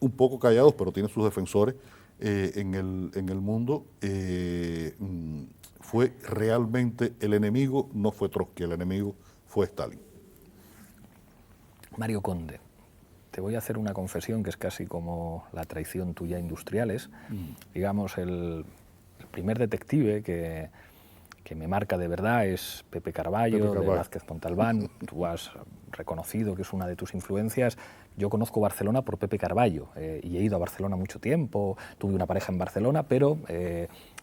un poco callados, pero tiene sus defensores en el mundo. Fue realmente el enemigo, no fue Trotsky, el enemigo fue Stalin. Mario Conde, te voy a hacer una confesión que es casi como la traición tuya a Industriales. Digamos, el el primer detective que me marca de verdad es Pepe Carballo, de Vázquez Montalbán. Tú has reconocido que es una de tus influencias. Yo conozco Barcelona por Pepe Carballo y he ido a Barcelona mucho tiempo, tuve una pareja en Barcelona, pero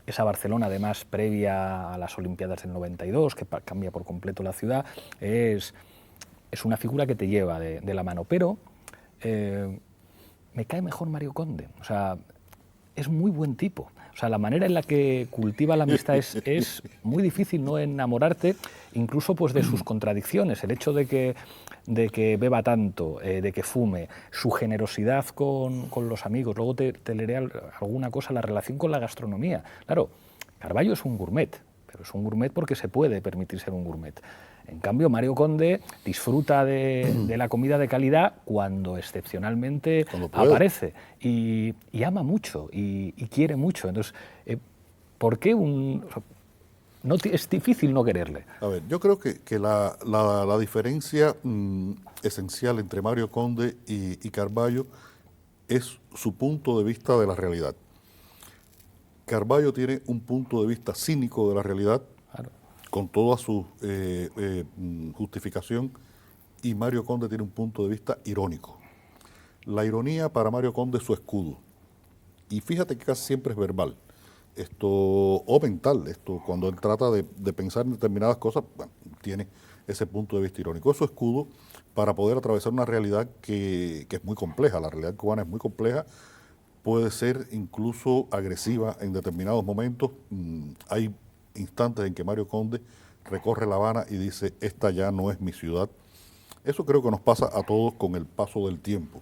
esa Barcelona, además, previa a las Olimpiadas del 92, que cambia por completo la ciudad, es una figura que te lleva de la mano. Pero me cae mejor Mario Conde. O sea, es muy buen tipo. O sea, la manera en la que cultiva la amistad es muy difícil no enamorarte, incluso pues de sus contradicciones. El hecho de que beba tanto, de que fume, su generosidad con los amigos. Luego te leeré alguna cosa, la relación con la gastronomía. Claro, Carballo es un gourmet, pero es un gourmet porque se puede permitir ser un gourmet. En cambio, Mario Conde disfruta de la comida de calidad cuando excepcionalmente aparece y ama mucho y quiere mucho. Entonces, ¿por qué es difícil no quererle? A ver, yo creo que la diferencia esencial entre Mario Conde y Carballo es su punto de vista de la realidad. Carballo tiene un punto de vista cínico de la realidad, claro, con toda su justificación, y Mario Conde tiene un punto de vista irónico. La ironía para Mario Conde es su escudo, y fíjate que casi siempre es verbal, o mental, cuando él trata de pensar en determinadas cosas, bueno, tiene ese punto de vista irónico. Es su escudo para poder atravesar una realidad que es muy compleja. La realidad cubana es muy compleja, puede ser incluso agresiva en determinados momentos. Hay instantes en que Mario Conde recorre La Habana y dice, esta ya no es mi ciudad. Eso creo que nos pasa a todos con el paso del tiempo,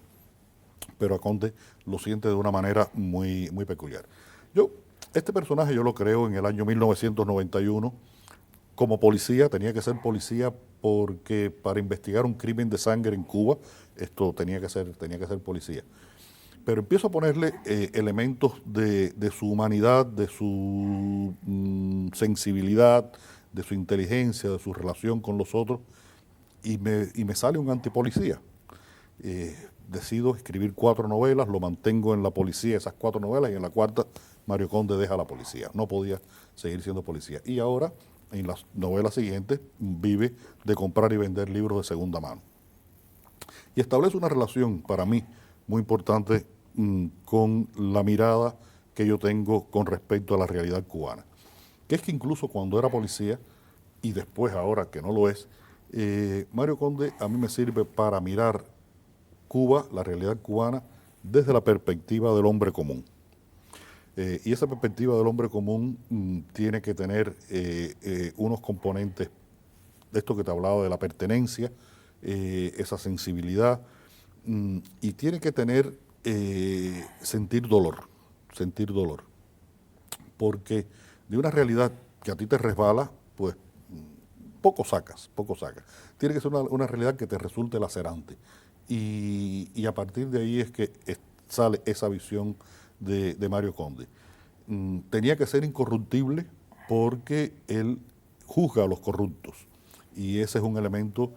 pero a Conde lo siente de una manera muy, muy peculiar. Este personaje yo lo creo en el año 1991 como policía. Tenía que ser policía porque para investigar un crimen de sangre en Cuba, esto tenía que ser policía. Pero empiezo a ponerle elementos de su humanidad, de su sensibilidad, de su inteligencia, de su relación con los otros, y me sale un antipolicía. Decido escribir 4 novelas, lo mantengo en la policía, esas 4 novelas, y en la cuarta Mario Conde deja la policía. No podía seguir siendo policía. Y ahora, en las novelas siguientes, vive de comprar y vender libros de segunda mano. Y establece una relación, para mí, muy importante con la mirada que yo tengo con respecto a la realidad cubana. Que es que incluso cuando era policía, y después ahora que no lo es, Mario Conde a mí me sirve para mirar Cuba, la realidad cubana, desde la perspectiva del hombre común. Y esa perspectiva del hombre común tiene que tener unos componentes, de esto que te hablaba de la pertenencia, esa sensibilidad, y tiene que tener sentir dolor, porque de una realidad que a ti te resbala, pues poco sacas. Tiene que ser una realidad que te resulte lacerante, y a partir de ahí es que sale esa visión de Mario Conde. Tenía que ser incorruptible porque él juzga a los corruptos, y ese es un elemento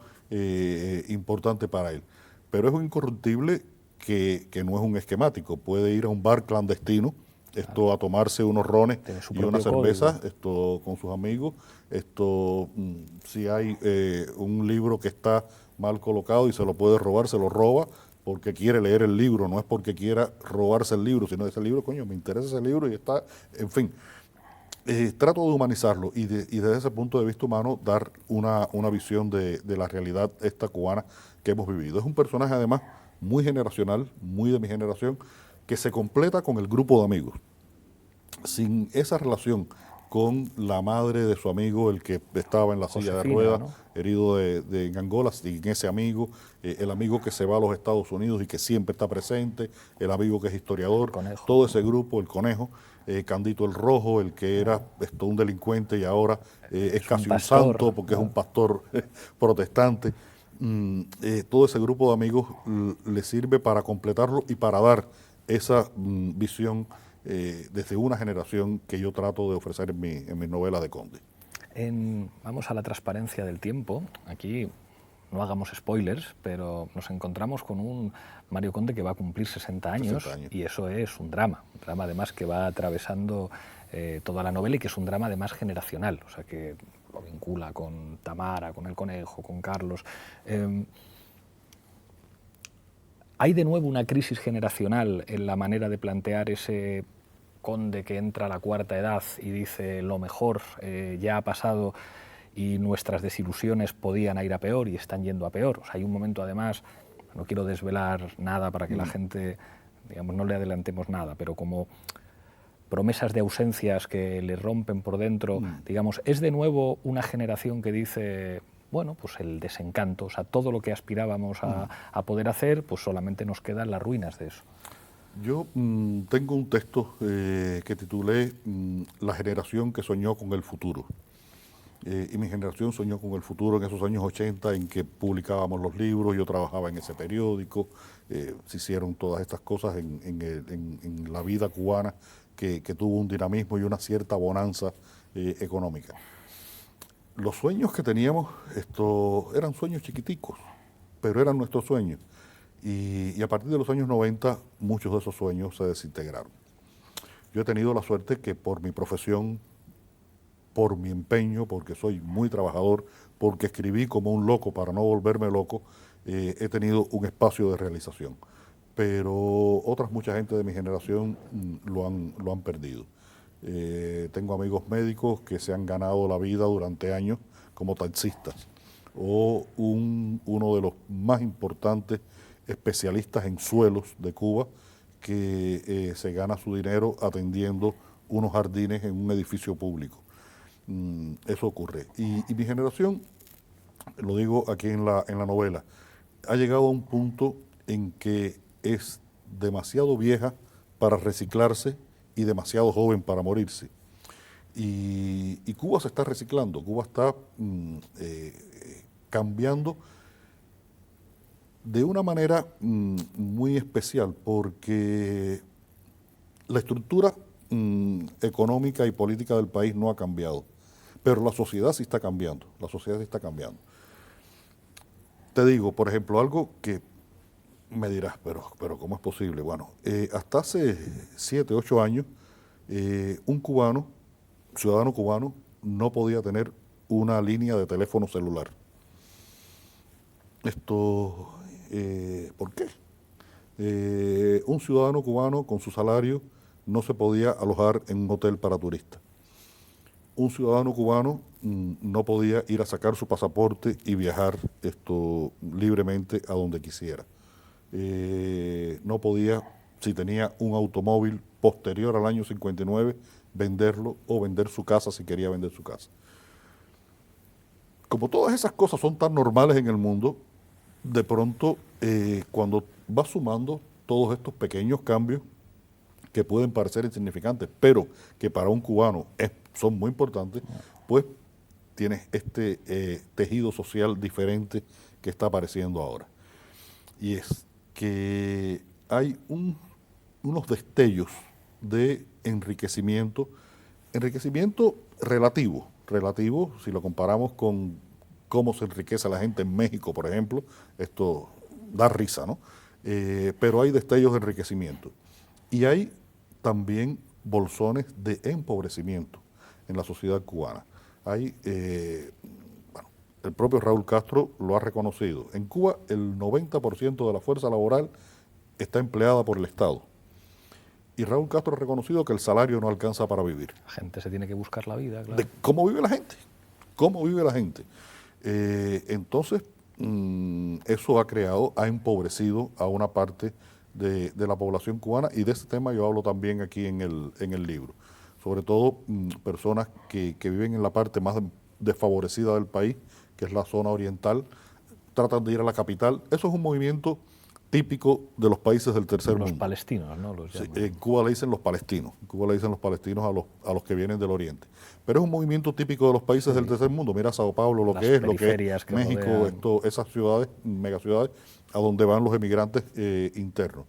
importante para él. Pero es un incorruptible que no es un esquemático. Puede ir a un bar clandestino, a tomarse unos rones y una cerveza, con sus amigos. Si hay un libro que está mal colocado y se lo puede robar, se lo roba porque quiere leer el libro, no es porque quiera robarse el libro, sino ese libro, coño, me interesa ese libro y está, en fin. Trato de humanizarlo y desde ese punto de vista humano dar una visión de la realidad esta cubana que hemos vivido. Es un personaje además muy generacional, muy de mi generación, que se completa con el grupo de amigos. Sin esa relación con la madre de su amigo, el que estaba en la silla de ruedas, ¿no?, herido en Angola, sin ese amigo, el amigo que se va a los Estados Unidos y que siempre está presente, el amigo que es historiador, todo ese grupo, el Conejo, Candito el Rojo, el que era un delincuente y ahora es casi un santo porque es un pastor protestante. Todo ese grupo de amigos le sirve para completarlo y para dar esa visión desde una generación que yo trato de ofrecer en mi novela de Conde. Vamos a la transparencia del tiempo. Aquí no hagamos spoilers, pero nos encontramos con un Mario Conde que va a cumplir 60 años, y eso es un drama además que va atravesando toda la novela y que es un drama además generacional, o sea que lo vincula con Tamara, con el conejo, con Carlos. ¿Hay de nuevo una crisis generacional en la manera de plantear ese conde que entra a la cuarta edad y dice lo mejor ya ha pasado y nuestras desilusiones podían ir a peor y están yendo a peor? O sea, hay un momento además, no quiero desvelar nada para que la gente, digamos, no le adelantemos nada, pero como promesas de ausencias que le rompen por dentro, digamos, es de nuevo una generación que dice, bueno, pues el desencanto, o sea, todo lo que aspirábamos a poder hacer, pues solamente nos quedan las ruinas de eso. Yo tengo un texto que titulé La generación que soñó con el futuro. Y mi generación soñó con el futuro en esos años 80 en que publicábamos los libros, yo trabajaba en ese periódico, se hicieron todas estas cosas en la vida cubana que tuvo un dinamismo y una cierta bonanza económica. Los sueños que teníamos eran sueños chiquiticos, pero eran nuestros sueños. Y a partir de los años 90 muchos de esos sueños se desintegraron. Yo he tenido la suerte que por mi profesión, por mi empeño, porque soy muy trabajador, porque escribí como un loco para no volverme loco, he tenido un espacio de realización. Pero mucha gente de mi generación lo han perdido. Tengo amigos médicos que se han ganado la vida durante años como taxistas, o uno de los más importantes especialistas en suelos de Cuba que se gana su dinero atendiendo unos jardines en un edificio público. Eso ocurre. Y mi generación, lo digo aquí en la novela, ha llegado a un punto en que es demasiado vieja para reciclarse y demasiado joven para morirse. Y Cuba se está reciclando, Cuba está cambiando de una manera muy especial, porque la estructura económica y política del país no ha cambiado, pero la sociedad sí está cambiando, Te digo, por ejemplo, algo que me dirás, pero ¿cómo es posible? Bueno, hasta hace 7, 8 años, un ciudadano cubano, no podía tener una línea de teléfono celular. ¿Por qué? Un ciudadano cubano con su salario no se podía alojar en un hotel para turistas. Un ciudadano cubano no podía ir a sacar su pasaporte y viajar libremente a donde quisiera. No podía, si tenía un automóvil posterior al año 59, venderlo o vender su casa si quería vender su casa. Como todas esas cosas son tan normales en el mundo, de pronto cuando vas sumando todos estos pequeños cambios que pueden parecer insignificantes, pero que para un cubano son muy importantes, pues tienes este tejido social diferente que está apareciendo ahora. Y es que hay unos destellos de enriquecimiento relativo, si lo comparamos con cómo se enriquece la gente en México, por ejemplo, esto da risa, ¿no? Pero hay destellos de enriquecimiento. Y hay también bolsones de empobrecimiento en la sociedad cubana. El propio Raúl Castro lo ha reconocido. En Cuba el 90% de la fuerza laboral está empleada por el Estado. Y Raúl Castro ha reconocido que el salario no alcanza para vivir. La gente se tiene que buscar la vida, claro. De cómo vive la gente. Entonces, eso ha empobrecido a una parte de la población cubana, y de ese tema yo hablo también aquí en el libro. Sobre todo personas que viven en la parte más desfavorecida del país, que es la zona oriental, tratan de ir a la capital. Eso es un movimiento típico de los países del tercer mundo. Los palestinos, ¿no? Sí, en Cuba le dicen los palestinos. A los que vienen del oriente. Pero es un movimiento típico de los países del tercer mundo. Mira Sao Paulo, lo que es México, esas ciudades, megaciudades, a donde van los emigrantes internos.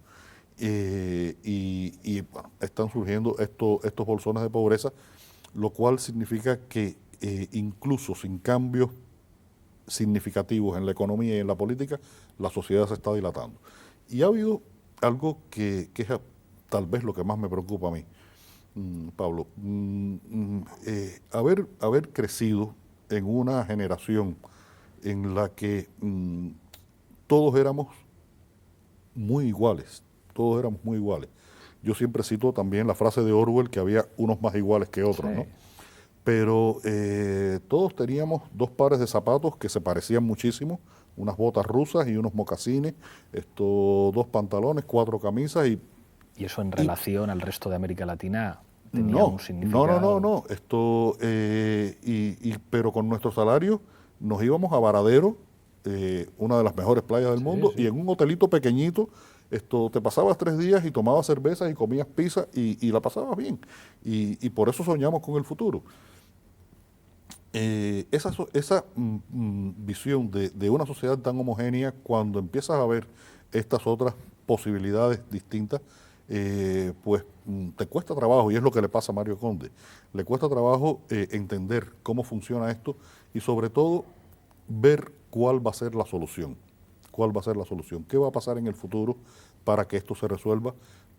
Bueno, están surgiendo estos bolsones de pobreza, lo cual significa que incluso sin cambios significativos en la economía y en la política, la sociedad se está dilatando. Y ha habido algo que es tal vez lo que más me preocupa a mí. Pablo, haber crecido en una generación en la que todos éramos muy iguales, todos éramos muy iguales. Yo siempre cito también la frase de Orwell, que había unos más iguales que otros, Sí. ¿no? Pero todos teníamos dos pares de zapatos que se parecían muchísimo, unas botas rusas y unos mocasines, dos pantalones, 4 camisas Y eso en relación al resto de América Latina tenía un no, significado. no. Pero con nuestro salario nos íbamos a Varadero, una de las mejores playas del mundo, sí. y en un hotelito pequeñito, te pasabas 3 días y tomabas cervezas y comías pizza y la pasabas bien. Y por eso soñamos con el futuro. Esa visión de una sociedad tan homogénea, cuando empiezas a ver estas otras posibilidades distintas, pues te cuesta trabajo, y es lo que le pasa a Mario Conde. Le cuesta trabajo entender cómo funciona esto y sobre todo ver cuál va a ser la solución. ¿Cuál va a ser la solución? ¿Qué va a pasar en el futuro para que esto se resuelva?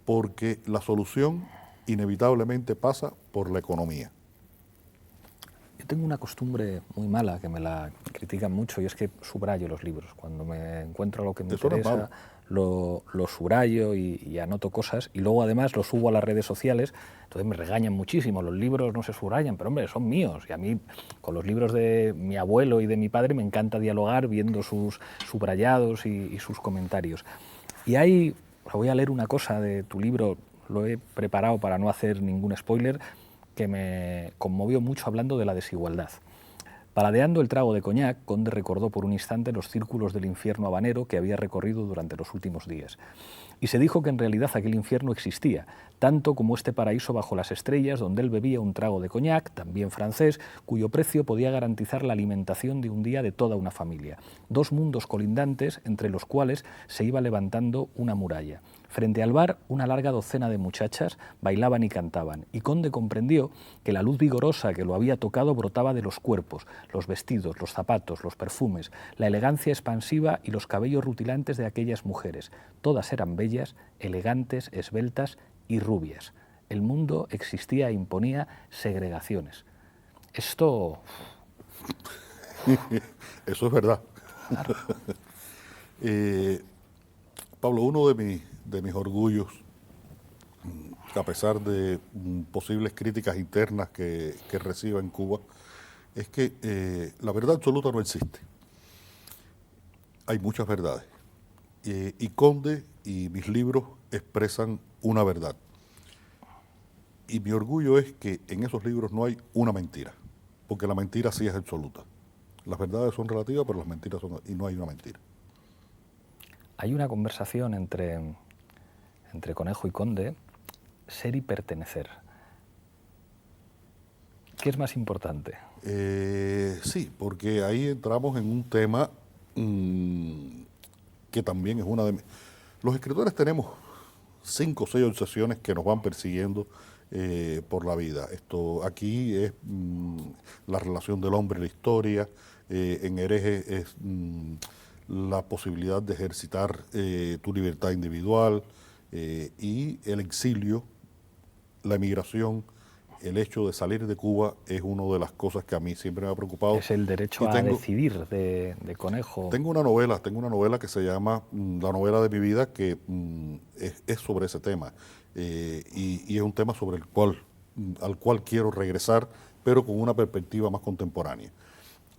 Porque la solución inevitablemente pasa por la economía. Yo tengo una costumbre muy mala que me la critican mucho y es que subrayo los libros. Cuando me encuentro lo que me Eso no es interesa, lo subrayo y anoto cosas y luego además lo subo a las redes sociales. Entonces me regañan muchísimo, los libros no se subrayan, pero hombre, son míos. Y a mí con los libros de mi abuelo y de mi padre me encanta dialogar viendo sus subrayados y sus comentarios. Y ahí, os voy a leer una cosa de tu libro, lo he preparado para no hacer ningún spoiler, que me conmovió mucho hablando de la desigualdad. Paladeando el trago de coñac, Conde recordó por un instante los círculos del infierno habanero que había recorrido durante los últimos días. Y se dijo que en realidad aquel infierno existía, tanto como este paraíso bajo las estrellas donde él bebía un trago de coñac, también francés, cuyo precio podía garantizar la alimentación de un día de toda una familia. 2 mundos colindantes entre los cuales se iba levantando una muralla. Frente al bar, una larga docena de muchachas bailaban y cantaban, y Conde comprendió que la luz vigorosa que lo había tocado brotaba de los cuerpos, los vestidos, los zapatos, los perfumes, la elegancia expansiva y los cabellos rutilantes de aquellas mujeres. Todas eran bellas, elegantes, esbeltas y rubias. El mundo existía e imponía segregaciones. Esto... Eso es verdad. Claro. Pablo, uno de mis orgullos, a pesar de posibles críticas internas que reciba en Cuba, es que la verdad absoluta no existe. Hay muchas verdades. Y Conde y mis libros expresan una verdad. Y mi orgullo es que en esos libros no hay una mentira, porque la mentira sí es absoluta. Las verdades son relativas, pero las mentiras son... y no hay una mentira. Hay una conversación entre Conejo y Conde, ser y pertenecer. ¿Qué es más importante? Sí, porque ahí entramos en un tema que también es una de... Los escritores tenemos 5 o 6 obsesiones que nos van persiguiendo por la vida. Aquí es la relación del hombre y la historia, en Hereje es la posibilidad de ejercitar tu libertad individual y el exilio, la emigración, el hecho de salir de Cuba es una de las cosas que a mí siempre me ha preocupado. Es el derecho a decidir de Conejo. Tengo una novela que se llama La novela de mi vida, que es sobre ese tema y es un tema sobre al cual quiero regresar, pero con una perspectiva más contemporánea.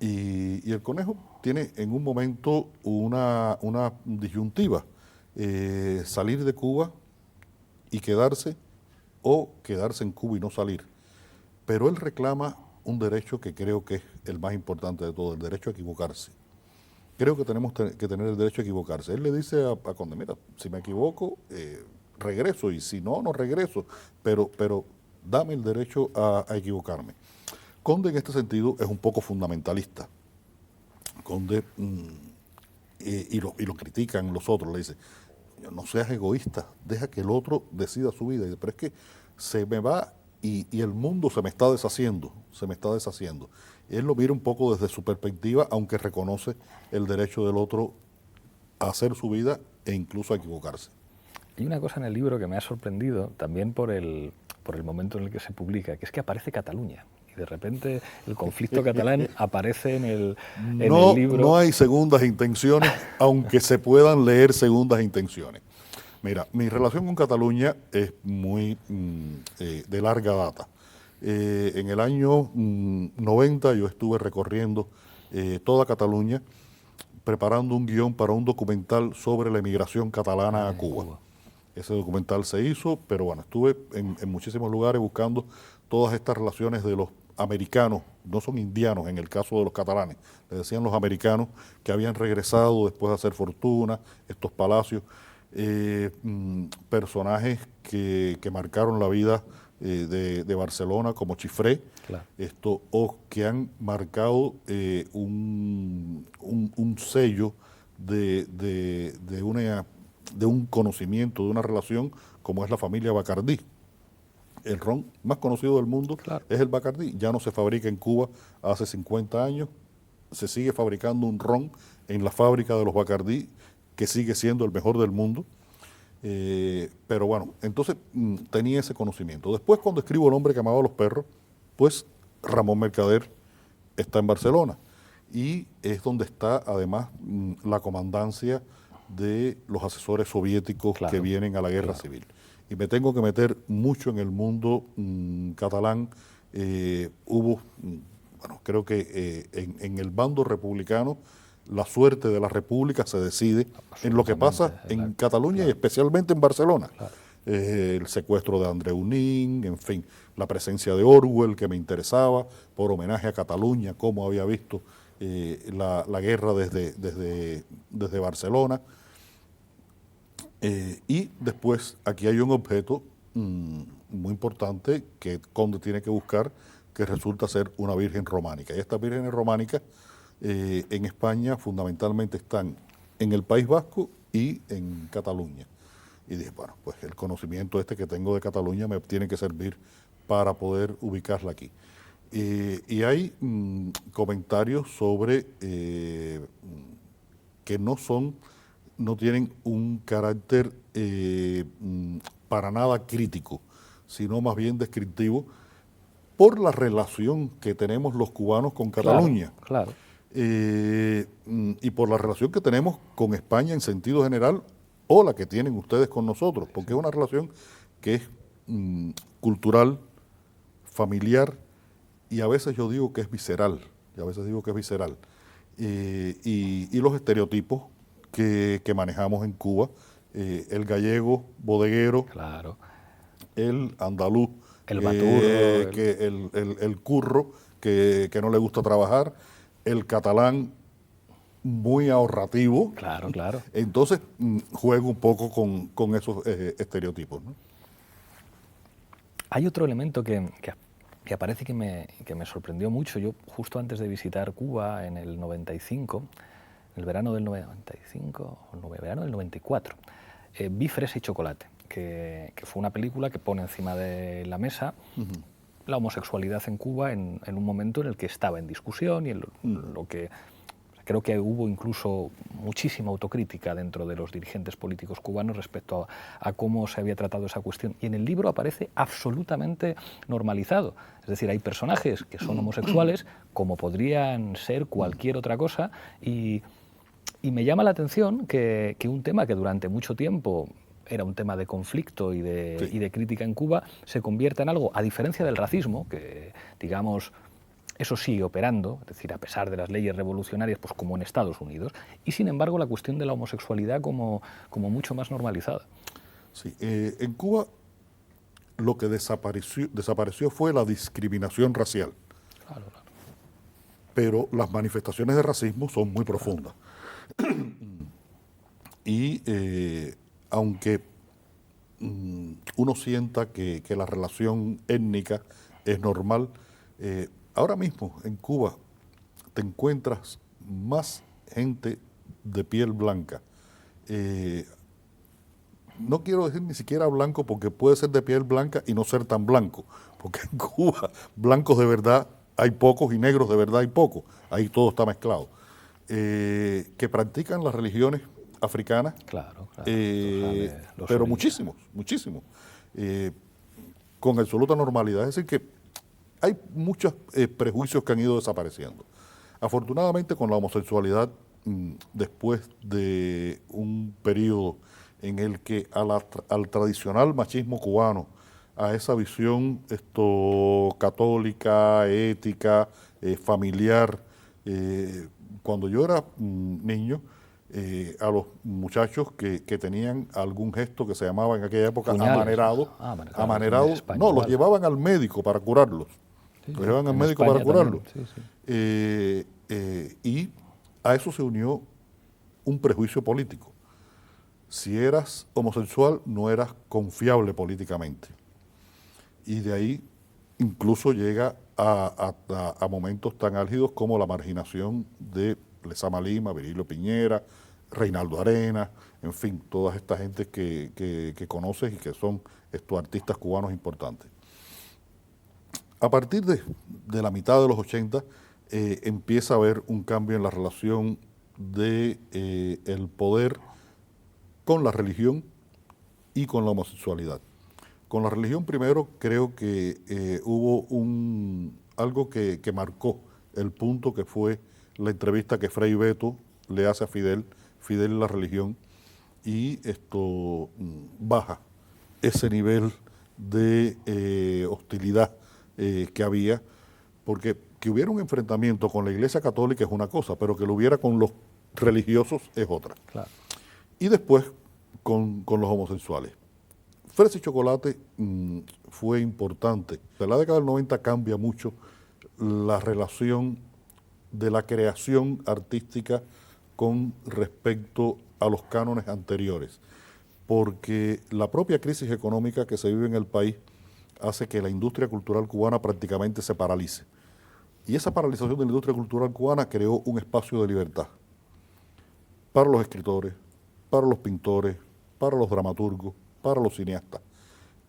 Y el Conejo tiene en un momento una disyuntiva, salir de Cuba y quedarse, o quedarse en Cuba y no salir. Pero él reclama un derecho que creo que es el más importante de todo, el derecho a equivocarse. Creo que tenemos que tener el derecho a equivocarse. Él le dice a Conde, mira, si me equivoco, regreso, y si no, no regreso, pero dame el derecho a equivocarme. Conde en este sentido es un poco fundamentalista. Conde, y lo critican los otros, le dice, no seas egoísta, deja que el otro decida su vida. Pero es que se me va y el mundo se me está deshaciendo. Él lo mira un poco desde su perspectiva, aunque reconoce el derecho del otro a hacer su vida e incluso a equivocarse. Hay una cosa en el libro que me ha sorprendido, también por por el momento en el que se publica, que es que aparece Cataluña. Y de repente el conflicto catalán aparece en el libro. No hay segundas intenciones, aunque se puedan leer segundas intenciones. Mira, mi relación con Cataluña es muy de larga data. En el año 90 yo estuve recorriendo toda Cataluña preparando un guión para un documental sobre la emigración catalana a Cuba. Ese documental se hizo, pero bueno, estuve en muchísimos lugares buscando todas estas relaciones de los americanos, no son indianos en el caso de los catalanes, le decían los americanos que habían regresado después de hacer fortuna, estos palacios, personajes que marcaron la vida de Barcelona como Chifré, claro, o que han marcado un sello de un conocimiento, de una relación como es la familia Bacardí. El ron más conocido del mundo, claro, es el Bacardí. Ya no se fabrica en Cuba hace 50 años. Se sigue fabricando un ron en la fábrica de los Bacardí, que sigue siendo el mejor del mundo. Pero bueno, entonces tenía ese conocimiento. Después, cuando escribo El hombre que amaba a los perros, pues Ramón Mercader está en Barcelona. Y es donde está, además, la comandancia de los asesores soviéticos, claro, que vienen a la guerra, claro, civil. Y me tengo que meter mucho en el mundo catalán. Hubo, bueno, creo que en el bando republicano la suerte de la república se decide en lo que pasa en Cataluña, claro, y especialmente en Barcelona. Claro. El secuestro de Andreu Nin, en fin, la presencia de Orwell, que me interesaba, por homenaje a Cataluña, cómo había visto la guerra desde Barcelona. Y después aquí hay un objeto muy importante que Conde tiene que buscar, que resulta ser una virgen románica. Y estas vírgenes románicas en España fundamentalmente están en el País Vasco y en Cataluña. Y dije, bueno, pues el conocimiento que tengo de Cataluña me tiene que servir para poder ubicarla aquí. Y hay comentarios sobre que no tienen un carácter para nada crítico, sino más bien descriptivo por la relación que tenemos los cubanos con Cataluña. Claro, claro. Y por la relación que tenemos con España en sentido general, o la que tienen ustedes con nosotros, porque es una relación que es cultural, familiar, y a veces yo digo que es visceral, y los estereotipos que manejamos en Cuba, el gallego bodeguero, claro, el andaluz, el baturro, el curro que no le gusta trabajar, el catalán muy ahorrativo. Claro, claro. Entonces juego un poco con esos estereotipos, ¿no? Hay otro elemento que aparece que me sorprendió mucho. Yo justo antes de visitar Cuba en el 95, el verano del 95, o el verano del 94, vi Fresa y Chocolate, que fue una película que pone encima de la mesa la homosexualidad en Cuba en un momento en el que estaba en discusión y en lo que creo que hubo incluso muchísima autocrítica dentro de los dirigentes políticos cubanos respecto a cómo se había tratado esa cuestión. Y en el libro aparece absolutamente normalizado. Es decir, hay personajes que son homosexuales como podrían ser cualquier otra cosa y me llama la atención que un tema que durante mucho tiempo era un tema de conflicto y de crítica en Cuba se convierta en algo, a diferencia del racismo, que digamos eso sigue operando, es decir, a pesar de las leyes revolucionarias, pues como en Estados Unidos, y sin embargo la cuestión de la homosexualidad como mucho más normalizada. Sí, en Cuba lo que desapareció fue la discriminación racial. Claro, claro. Pero las manifestaciones de racismo son muy profundas. Y aunque uno sienta que la relación étnica es normal, ahora mismo en Cuba te encuentras más gente de piel blanca. No quiero decir ni siquiera blanco porque puede ser de piel blanca y no ser tan blanco, porque en Cuba blancos de verdad hay pocos y negros de verdad hay pocos, ahí todo está mezclado. Que practican las religiones africanas, Claro, pero muchísimos. con absoluta normalidad. Es decir, que hay muchos prejuicios que han ido desapareciendo. Afortunadamente, con la homosexualidad, después de un periodo en el que al tradicional machismo cubano, a esa visión católica, ética, familiar, cuando yo era niño, a los muchachos que tenían algún gesto que se llamaba en aquella época amanerado, no, los llevaban al médico para curarlos. Sí, los llevaban al médico España para curarlos. también, sí. Y a eso se unió un prejuicio político. Si eras homosexual, no eras confiable políticamente. Y de ahí incluso llega a momentos tan álgidos como la marginación de Lezama Lima, Virilio Piñera, Reinaldo Arenas, en fin, toda esta gente que conoces y que son estos artistas cubanos importantes. A partir de la mitad de los 80 empieza a haber un cambio en la relación de el poder con la religión y con la homosexualidad. Con la religión primero creo que hubo algo que marcó el punto, que fue la entrevista que Frei Beto le hace a Fidel y la religión, y esto baja ese nivel de hostilidad que había, porque que hubiera un enfrentamiento con la Iglesia Católica es una cosa, pero que lo hubiera con los religiosos es otra. Claro. Y después con los homosexuales. Fresa y Chocolate fue importante. En la década del 90 cambia mucho la relación de la creación artística con respecto a los cánones anteriores, porque la propia crisis económica que se vive en el país hace que la industria cultural cubana prácticamente se paralice. Y esa paralización de la industria cultural cubana creó un espacio de libertad para los escritores, para los pintores, para los dramaturgos, para los cineastas.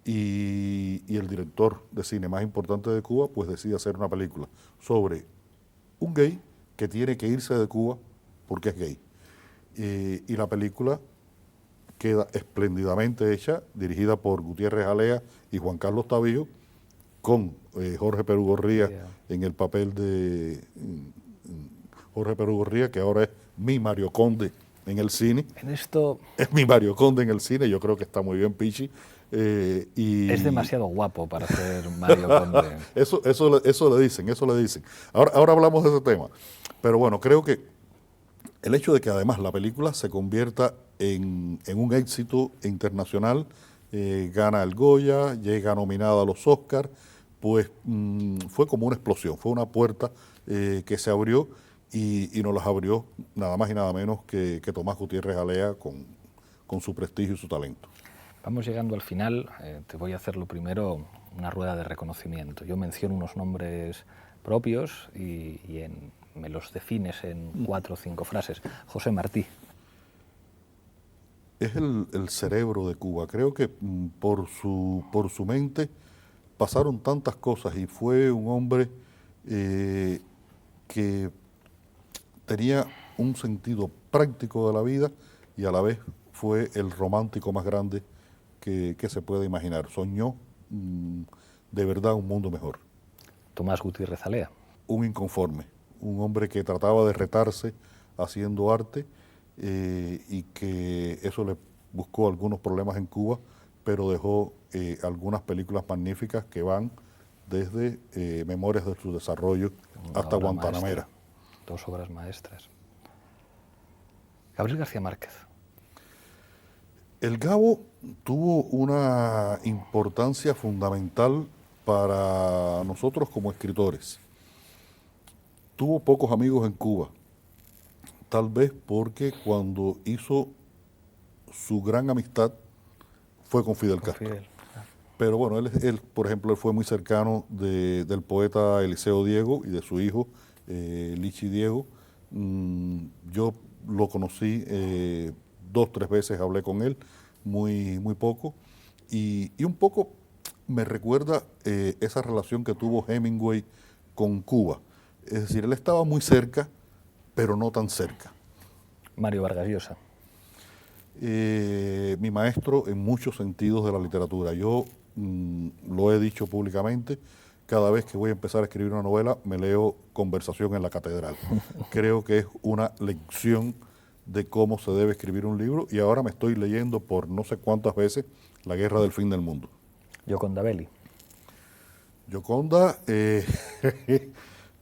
Y el director de cine más importante de Cuba pues decide hacer una película sobre un gay que tiene que irse de Cuba porque es gay. Y la película queda espléndidamente hecha, dirigida por Gutiérrez Alea y Juan Carlos Tavío, con Jorge Perú Gorría en el papel de Jorge Perú Gorría, que ahora es mi Mario Conde en el cine. En esto... Es mi Mario Conde en el cine, yo creo que está muy bien Pichi. Es demasiado guapo para ser Mario Conde. Eso le dicen. Ahora hablamos de ese tema. Pero bueno, creo que el hecho de que además la película se convierta en un éxito internacional, gana el Goya, llega nominada a los Oscars, pues fue como una explosión, fue una puerta que se abrió y nos las abrió nada más y nada menos que Tomás Gutiérrez Alea con su prestigio y su talento. Vamos llegando al final. Te voy a hacer lo primero una rueda de reconocimiento. Yo menciono unos nombres propios y me los defines en 4 o 5 frases. José Martí. Es el cerebro de Cuba. Creo que por su mente pasaron tantas cosas y fue un hombre que tenía un sentido práctico de la vida y a la vez fue el romántico más grande que se puede imaginar. Soñó de verdad un mundo mejor. Tomás Gutiérrez Alea. Un inconforme, un hombre que trataba de retarse haciendo arte y que eso le buscó algunos problemas en Cuba, pero dejó algunas películas magníficas que van desde Memorias de su desarrollo hasta Guantanamera. 2 obras maestras. Gabriel García Márquez. El Gabo tuvo una importancia fundamental para nosotros como escritores. Tuvo pocos amigos en Cuba, tal vez porque cuando hizo su gran amistad fue con Fidel Castro. Pero bueno, él, por ejemplo, él fue muy cercano del poeta Eliseo Diego y de su hijo, Lichi Diego. Yo lo conocí 2 o 3 veces, hablé con él, muy poco. Y un poco me recuerda esa relación que tuvo Hemingway con Cuba. Es decir, él estaba muy cerca, pero no tan cerca. Mario Vargas Llosa. Mi maestro en muchos sentidos de la literatura. Yo lo he dicho públicamente, cada vez que voy a empezar a escribir una novela me leo Conversación en la Catedral. Creo que es una lección de cómo se debe escribir un libro y ahora me estoy leyendo por no sé cuántas veces La Guerra del Fin del Mundo. Gioconda Belli. Gioconda,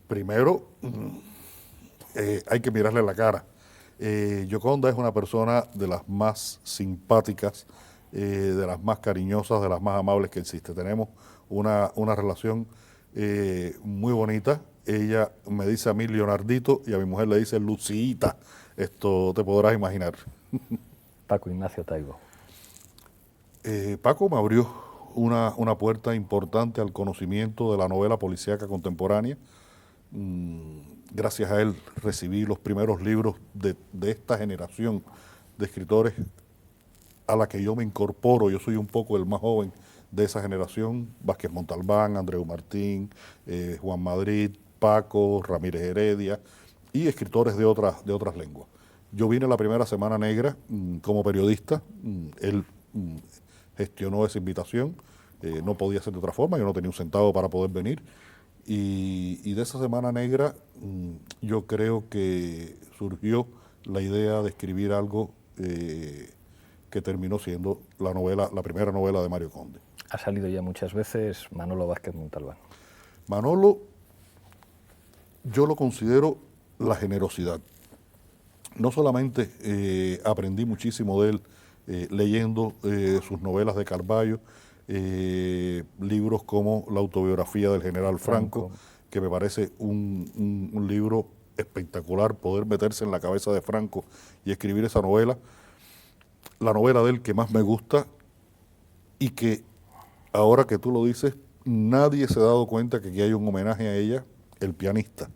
primero hay que mirarle la cara. Gioconda es una persona de las más simpáticas, de las más cariñosas, de las más amables que existe. Tenemos una relación muy bonita. Ella me dice a mí Leonardito y a mi mujer le dice Lucita. Esto te podrás imaginar. Paco Ignacio Taibo. Paco me abrió una puerta importante al conocimiento de la novela policíaca contemporánea. Gracias a él recibí los primeros libros de esta generación de escritores a la que yo me incorporo. Yo soy un poco el más joven de esa generación: Vázquez Montalbán, Andreu Martín, Juan Madrid, Paco, Ramírez Heredia y escritores de otras lenguas. Yo vine la primera Semana Negra como periodista. Él gestionó esa invitación. No podía ser de otra forma, yo no tenía un centavo para poder venir. Y de esa Semana Negra yo creo que surgió la idea de escribir algo que terminó siendo la primera novela de Mario Conde. Ha salido ya muchas veces Manolo Vázquez Montalbán. Manolo, yo lo considero la generosidad. No solamente aprendí muchísimo de él leyendo sus novelas de Carballo, libros como La autobiografía del general Franco, que me parece un libro espectacular, poder meterse en la cabeza de Franco y escribir esa novela. La novela de él que más me gusta y que ahora que tú lo dices, nadie se ha dado cuenta que aquí hay un homenaje a ella, El pianista.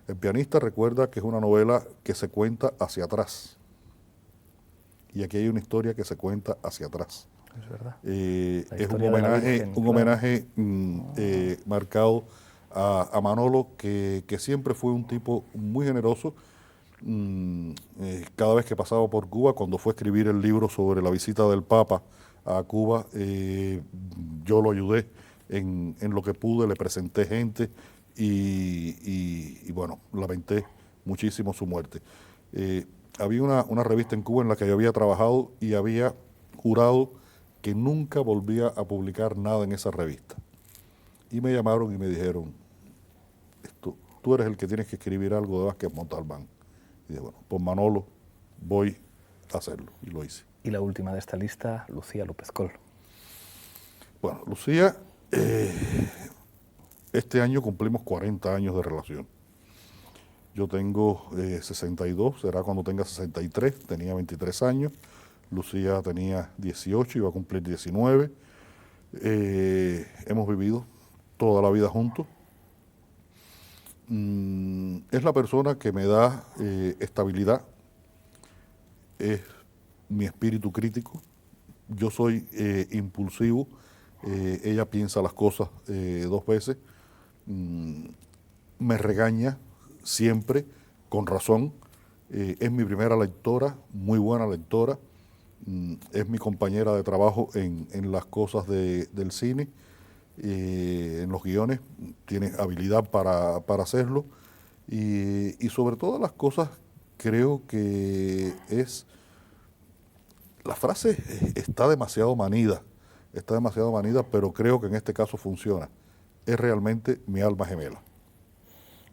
El pianista, recuerda que es una novela que se cuenta hacia atrás. Y aquí hay una historia que se cuenta hacia atrás. Es verdad. Es un homenaje marcado a Manolo, que siempre fue un tipo muy generoso. Cada vez que pasaba por Cuba, cuando fue a escribir el libro sobre la visita del Papa a Cuba, yo lo ayudé en lo que pude, le presenté gente y bueno, lamenté muchísimo su muerte. Había una revista en Cuba en la que yo había trabajado y había jurado que nunca volvía a publicar nada en esa revista. Y me llamaron y me dijeron, tú eres el que tienes que escribir algo de Vázquez Montalbán. Y dije, bueno, pues Manolo, voy a hacerlo. Y lo hice. Y la última de esta lista, Lucía López Col. Bueno, Lucía, este año cumplimos 40 años de relación. Yo tengo 62, será cuando tenga 63, tenía 23 años. Lucía tenía 18, iba a cumplir 19. Hemos vivido toda la vida juntos. Es la persona que me da estabilidad, es mi espíritu crítico. Yo soy impulsivo, ella piensa las cosas 2 veces, me regaña siempre, con razón. Es mi primera lectora, muy buena lectora. Es mi compañera de trabajo en las cosas del cine, en los guiones. Tiene habilidad para hacerlo. Y sobre todas las cosas, creo que la frase está demasiado manida, pero creo que en este caso funciona. Es realmente mi alma gemela.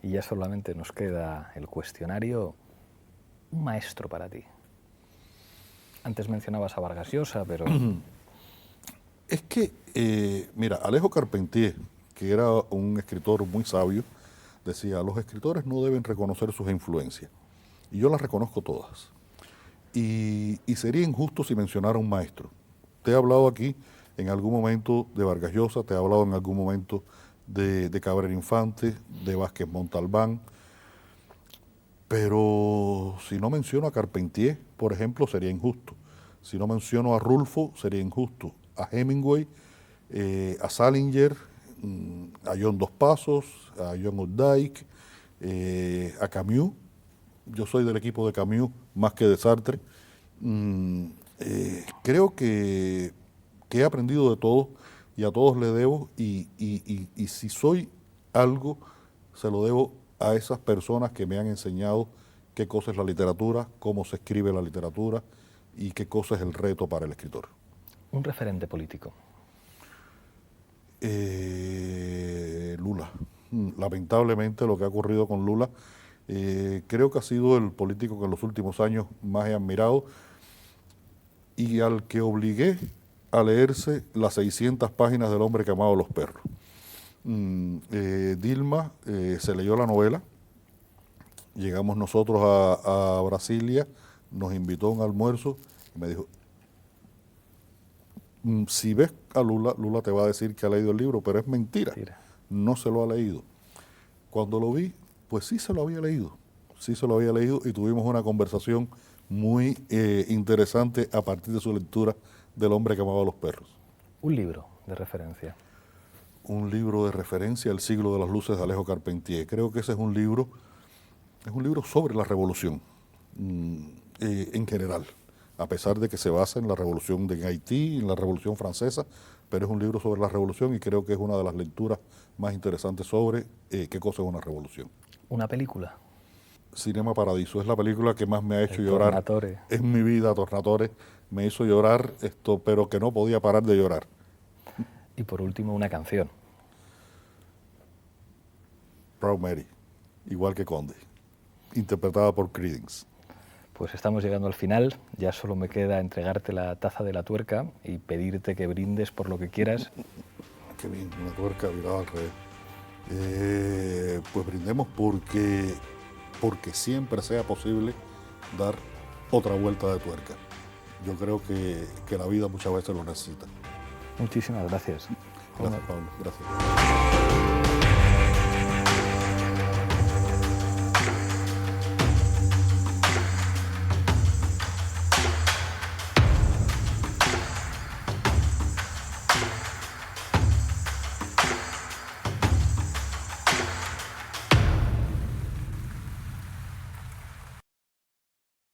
Y ya solamente nos queda el cuestionario. Un maestro para ti. Antes mencionabas a Vargas Llosa, pero... Es que, mira, Alejo Carpentier, que era un escritor muy sabio, decía, los escritores no deben reconocer sus influencias. Y yo las reconozco todas. Y sería injusto si mencionara un maestro. Te he hablado aquí en algún momento de Vargas Llosa, te he hablado en algún momento de Cabrera Infante, de Vázquez Montalbán, pero si no menciono a Carpentier, por ejemplo, sería injusto. Si no menciono a Rulfo, sería injusto. A Hemingway, a Salinger, a John Dos Passos, a John Updike, a Camus. Yo soy del equipo de Camus más que de Sartre. Creo que que he aprendido de todos y a todos le debo, y si soy algo, se lo debo a esas personas que me han enseñado qué cosa es la literatura, cómo se escribe la literatura y qué cosa es el reto para el escritor. Un referente político. Lula. Lamentablemente lo que ha ocurrido con Lula, creo que ha sido el político que en los últimos años más he admirado y al que obligué a leerse las 600 páginas del hombre que amaba a los perros. Dilma se leyó la novela, llegamos nosotros a Brasilia, nos invitó a un almuerzo y me dijo, si ves a Lula, Lula te va a decir que ha leído el libro, pero es mentira, no se lo ha leído. Cuando lo vi, pues sí se lo había leído y tuvimos una conversación muy interesante a partir de su lectura del hombre que amaba a los perros. Un libro de referencia. Un libro de referencia, El siglo de las luces de Alejo Carpentier. Creo que ese es un libro sobre la revolución en general, a pesar de que se basa en la revolución de Haití, en la revolución francesa, pero es un libro sobre la revolución y creo que es una de las lecturas más interesantes sobre qué cosa es una revolución. ¿Una película? Cinema Paradiso, es la película que más me ha hecho llorar Tornatore. en mi vida. Tornatore me hizo llorar, pero que no podía parar de llorar. Y por último, una canción. Proud Mary, igual que Conde, interpretada por Creedence. Pues estamos llegando al final, ya solo me queda entregarte la taza de la tuerca y pedirte que brindes por lo que quieras. Qué bien, una tuerca virada al revés. Pues brindemos porque siempre sea posible dar otra vuelta de tuerca. Yo creo que la vida muchas veces lo necesita. Muchísimas gracias. Gracias, Pablo. Gracias.